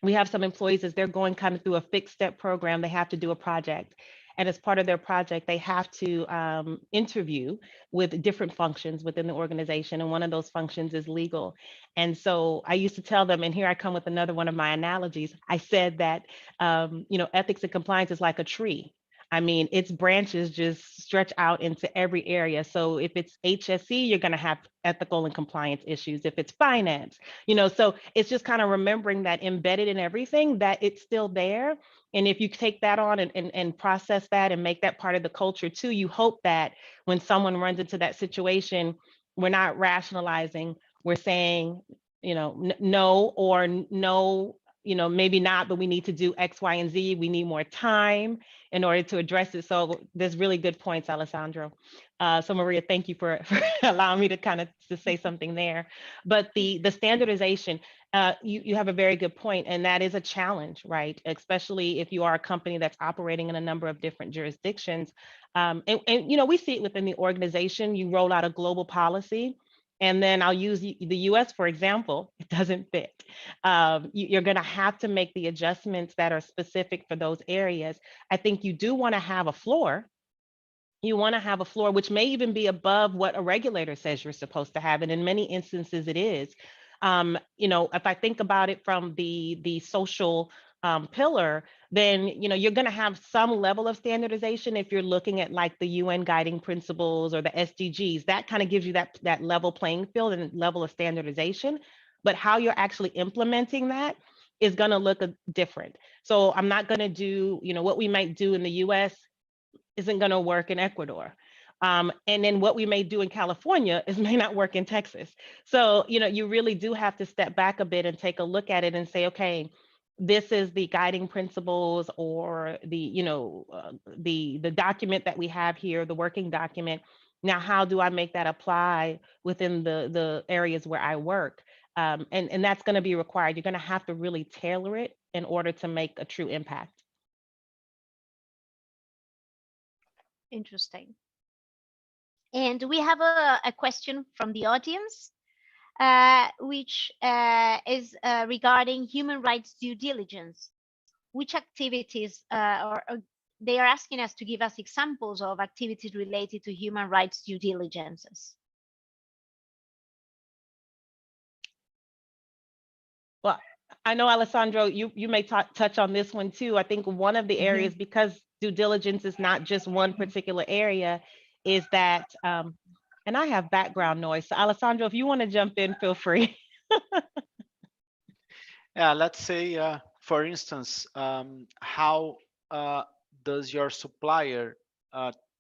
we have some employees as they're going kind of through a fixed step program, they have to do a project. And as part of their project, they have to interview with different functions within the organization. And one of those functions is legal. And so I used to tell them, and here I come with another one of my analogies. I said that, ethics and compliance is like a tree. I mean, its branches just stretch out into every area. So if it's HSE, you're going to have ethical and compliance issues. If it's finance, so it's just kind of remembering that embedded in everything, that it's still there. And if you take that on and process that and make that part of the culture too, you hope that when someone runs into that situation, we're not rationalizing, we're saying, no, or no, maybe not, but we need to do X, Y, and Z. We need more time in order to address it. So there's really good points, Alessandro. So Maria, thank you for allowing me to kind of to say something there. But the standardization, you have a very good point, and that is a challenge, right? Especially if you are a company that's operating in a number of different jurisdictions. And we see it within the organization. You roll out a global policy, and then I'll use the US, for example, it doesn't fit. You're going to have to make the adjustments that are specific for those areas. I think you do want to have a floor. You want to have a floor, which may even be above what a regulator says you're supposed to have. And in many instances, it is. If I think about it from the social pillar, then you're going to have some level of standardization if you're looking at like the UN guiding principles or the SDGs. That kind of gives you that level playing field and level of standardization. But how you're actually implementing that is going to look different. So I'm not going to do, what we might do in the US isn't going to work in Ecuador. And then what we may do in California may not work in Texas. So, you really do have to step back a bit and take a look at it and say, okay, this is the guiding principles or the document that we have here, the working document. Now, how do I make that apply within the areas where I work? And that's going to be required. You're going to have to really tailor it in order to make a true impact. Interesting. And we have a question from the audience, which is regarding human rights due diligence. Which activities, or they are asking us to give us examples of activities related to human rights due diligences. Well, I know, Alessandro, you may touch on this one too. I think one of the areas, because due diligence is not just one particular area, is that, and I have background noise. So Alessandro, if you want to jump in, feel free. Yeah, let's say, for instance, how does your supplier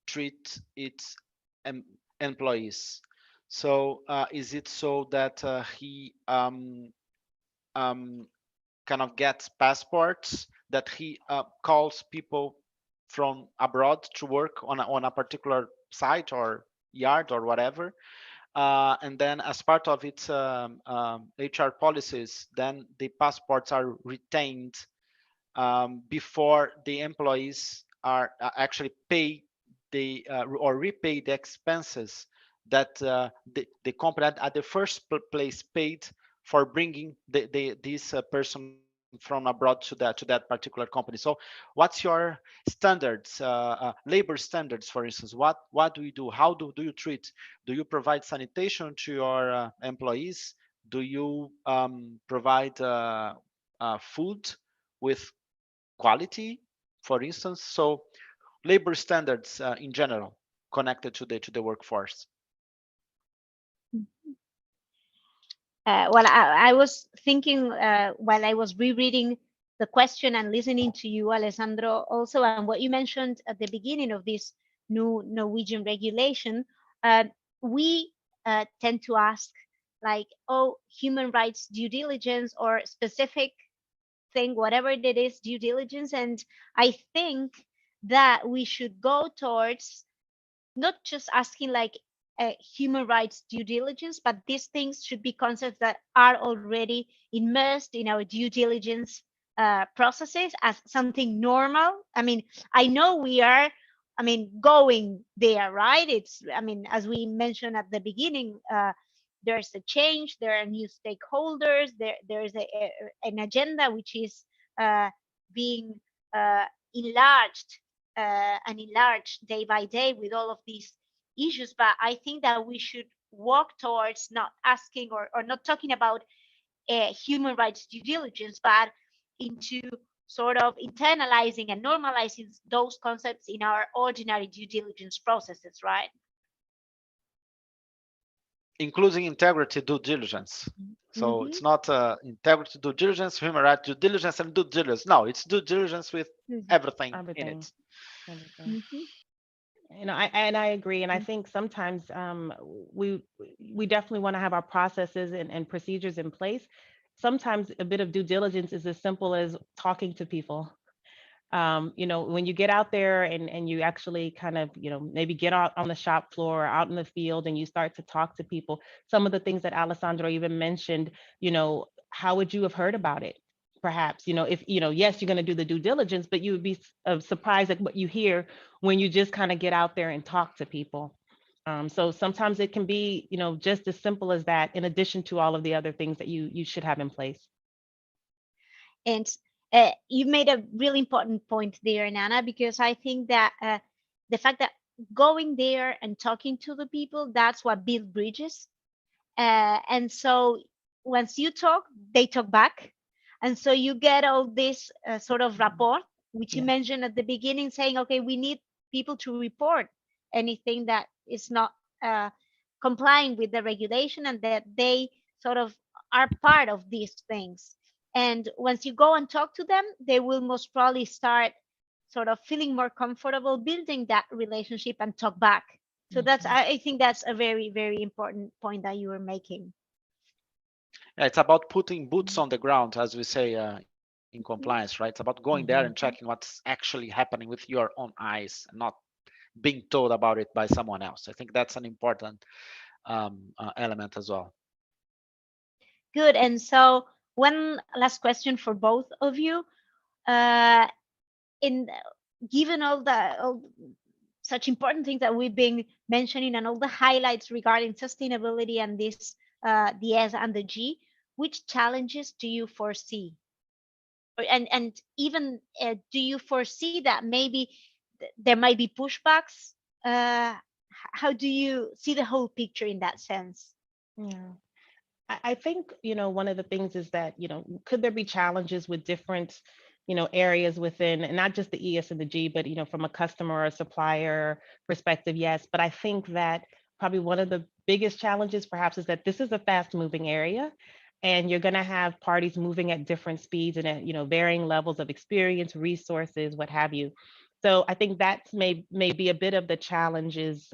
treat its employees? So is it so that he kind of gets passports, that he calls people from abroad to work on a particular site or yard or whatever, and then as part of its HR policies, then the passports are retained before the employees are actually pay the or repay the expenses that the company at the first place paid for bringing this person from abroad to that particular company. So what's your standards, labor standards, for instance? What do you do? How do you treat? Do you provide sanitation to your employees? Do you provide food with quality, for instance? So labor standards in general connected to the workforce. Well, I was thinking while I was rereading the question and listening to you, Alessandro, also, and what you mentioned at the beginning of this new Norwegian regulation, uh, we tend to ask, like, oh, human rights due diligence or specific thing, whatever it is, due diligence. And I think that we should go towards not just asking like human rights due diligence, but these things should be concepts that are already immersed in our due diligence processes as something normal. I mean, I know we are, I mean, going there, right? It's, I mean, as we mentioned at the beginning, there's a change, there are new stakeholders, there's an agenda which is being uh, enlarged and enlarged day by day with all of these issues. But I think that we should walk towards not asking or not talking about human rights due diligence, but into sort of internalizing and normalizing those concepts in our ordinary due diligence processes, right? Including integrity due diligence. So it's not integrity due diligence, human rights due diligence, and due diligence. No, it's due diligence with everything in it. You know, I agree, and I think sometimes we definitely want to have our processes and procedures in place. Sometimes a bit of due diligence is as simple as talking to people. You know, when you get out there and you actually kind of, you know, maybe get out on the shop floor or out in the field and you start to talk to people, some of the things that Alessandro even mentioned, you know, how would you have heard about it? Perhaps, you know, if, you know, yes, you're going to do the due diligence, but you would be surprised at what you hear when you just kind of get out there and talk to people. So sometimes it can be, you know, just as simple as that, in addition to all of the other things that you should have in place. And you made a really important point there, Nana, because I think that the fact that going there and talking to the people, that's what builds bridges. And so once you talk, they talk back. And so you get all this sort of rapport, which you mentioned at the beginning, saying, okay, we need people to report anything that is not complying with the regulation and that they sort of are part of these things. And once you go and talk to them, they will most probably start sort of feeling more comfortable building that relationship and talk back. So that's, I think that's a very, very important point that you were making. Yeah, it's about putting boots on the ground, as we say in compliance, right? It's about going there and checking what's actually happening with your own eyes and not being told about it by someone else. I think that's an important element as well. Good. And so one last question for both of you. In given all such important things that we've been mentioning and all the highlights regarding sustainability and this the S and the G, which challenges do you foresee? And even do you foresee that maybe there might be pushbacks? How do you see the whole picture in that sense? Yeah. I think, you know, one of the things is that, you know, could there be challenges with different, you know, areas within, and not just the ES and the G, but, you know, from a customer or supplier perspective, yes. But I think that probably one of the biggest challenges perhaps is that this is a fast moving area and you're going to have parties moving at different speeds and at, you know, varying levels of experience, resources, what have you. So I think that's may be a bit of the challenges,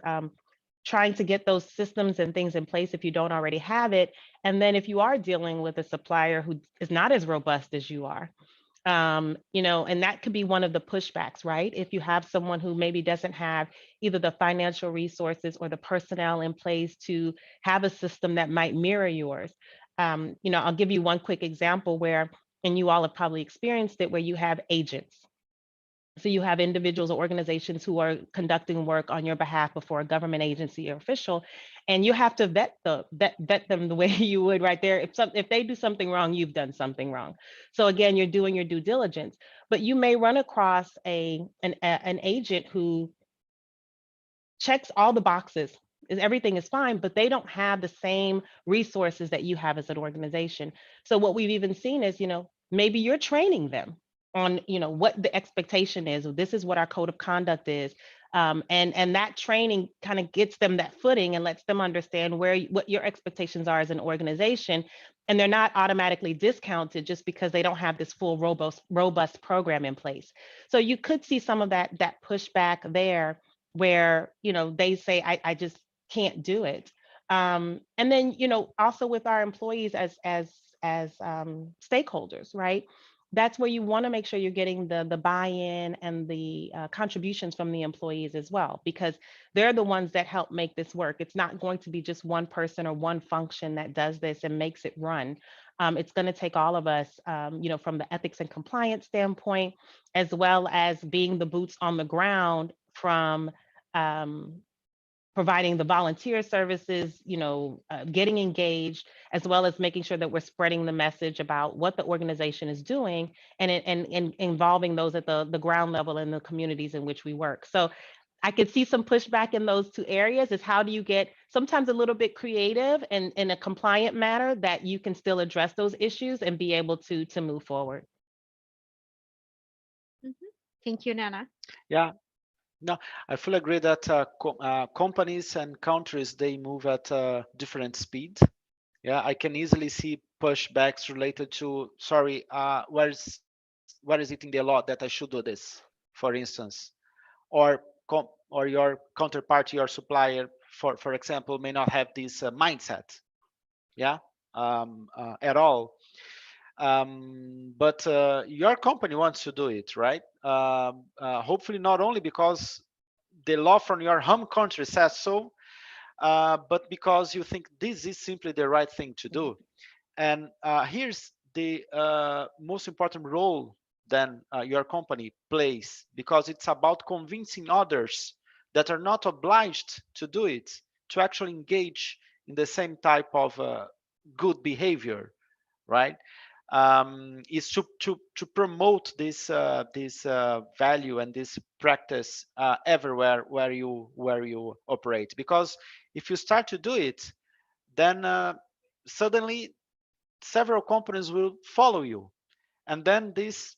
trying to get those systems and things in place if you don't already have it. And then if you are dealing with a supplier who is not as robust as you are, you know, and that could be one of the pushbacks, right? If you have someone who maybe doesn't have either the financial resources or the personnel in place to have a system that might mirror yours. You know, I'll give you one quick example where, and you all have probably experienced it, where you have agents. So you have individuals or organizations who are conducting work on your behalf before a government agency or official, and you have to vet them the way you would right there. If they do something wrong, you've done something wrong. So again, you're doing your due diligence, but you may run across an agent who checks all the boxes. Everything is fine, but they don't have the same resources that you have as an organization. So what we've even seen is, maybe you're training them on, what the expectation is. This is what our code of conduct is. And that training kind of gets them that footing and lets them understand what your expectations are as an organization. And they're not automatically discounted just because they don't have this full robust program in place. So you could see some of that pushback there, where they say, I just can't do it. And then also with our employees as stakeholders, right? That's where you want to make sure you're getting the buy-in and the contributions from the employees as well, because they're the ones that help make this work. It's not going to be just one person or one function that does this and makes it run. It's going to take all of us, from the ethics and compliance standpoint, as well as being the boots on the ground from providing the volunteer services, getting engaged, as well as making sure that we're spreading the message about what the organization is doing, and involving those at the ground level in the communities in which we work. So I could see some pushback in those two areas. Is how do you get sometimes a little bit creative and in a compliant manner that you can still address those issues and be able to move forward. Thank you, Nana. Yeah. No, I fully agree that companies and countries, they move at different speed. Yeah, I can easily see pushbacks related to, sorry, where is it in the law that I should do this, for instance, or your counterpart, your supplier, for example, may not have this mindset, yeah, at all. But your company wants to do it, right? Hopefully not only because the law from your home country says so, but because you think this is simply the right thing to do. And here's the most important role then your company plays, because it's about convincing others that are not obliged to do it to actually engage in the same type of good behavior, right? Is to promote this value and this practice everywhere where you operate. Because if you start to do it, then suddenly several companies will follow you, and then this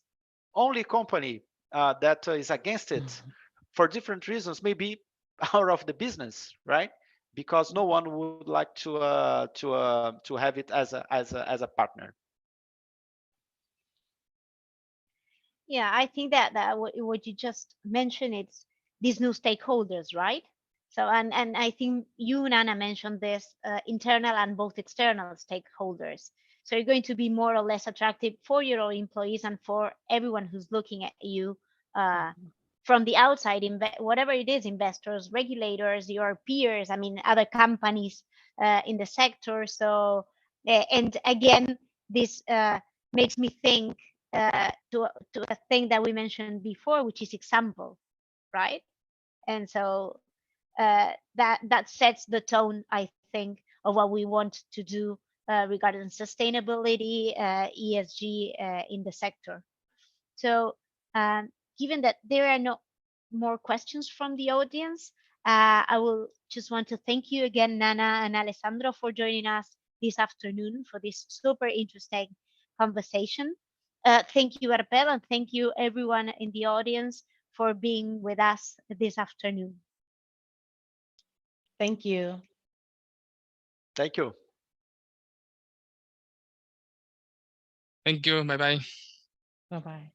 only company that is against it for different reasons may be out of the business, right? Because no one would like to have it as a partner. Yeah, I think that what you just mentioned, it's these new stakeholders, right? So and I think you, Nana, mentioned this internal and both external stakeholders. So you're going to be more or less attractive for your own employees and for everyone who's looking at you from the outside, whatever it is, investors, regulators, your peers, I mean, other companies in the sector. So, and again, this makes me think to a thing that we mentioned before, which is example, right? And so that sets the tone, I think, of what we want to do regarding sustainability, ESG in the sector. So given that there are no more questions from the audience, I will just want to thank you again, Nana and Alessandro, for joining us this afternoon for this super interesting conversation. Thank you, Arpel, and thank you everyone in the audience for being with us this afternoon. Thank you. Thank you. Thank you. Bye-bye. Bye-bye.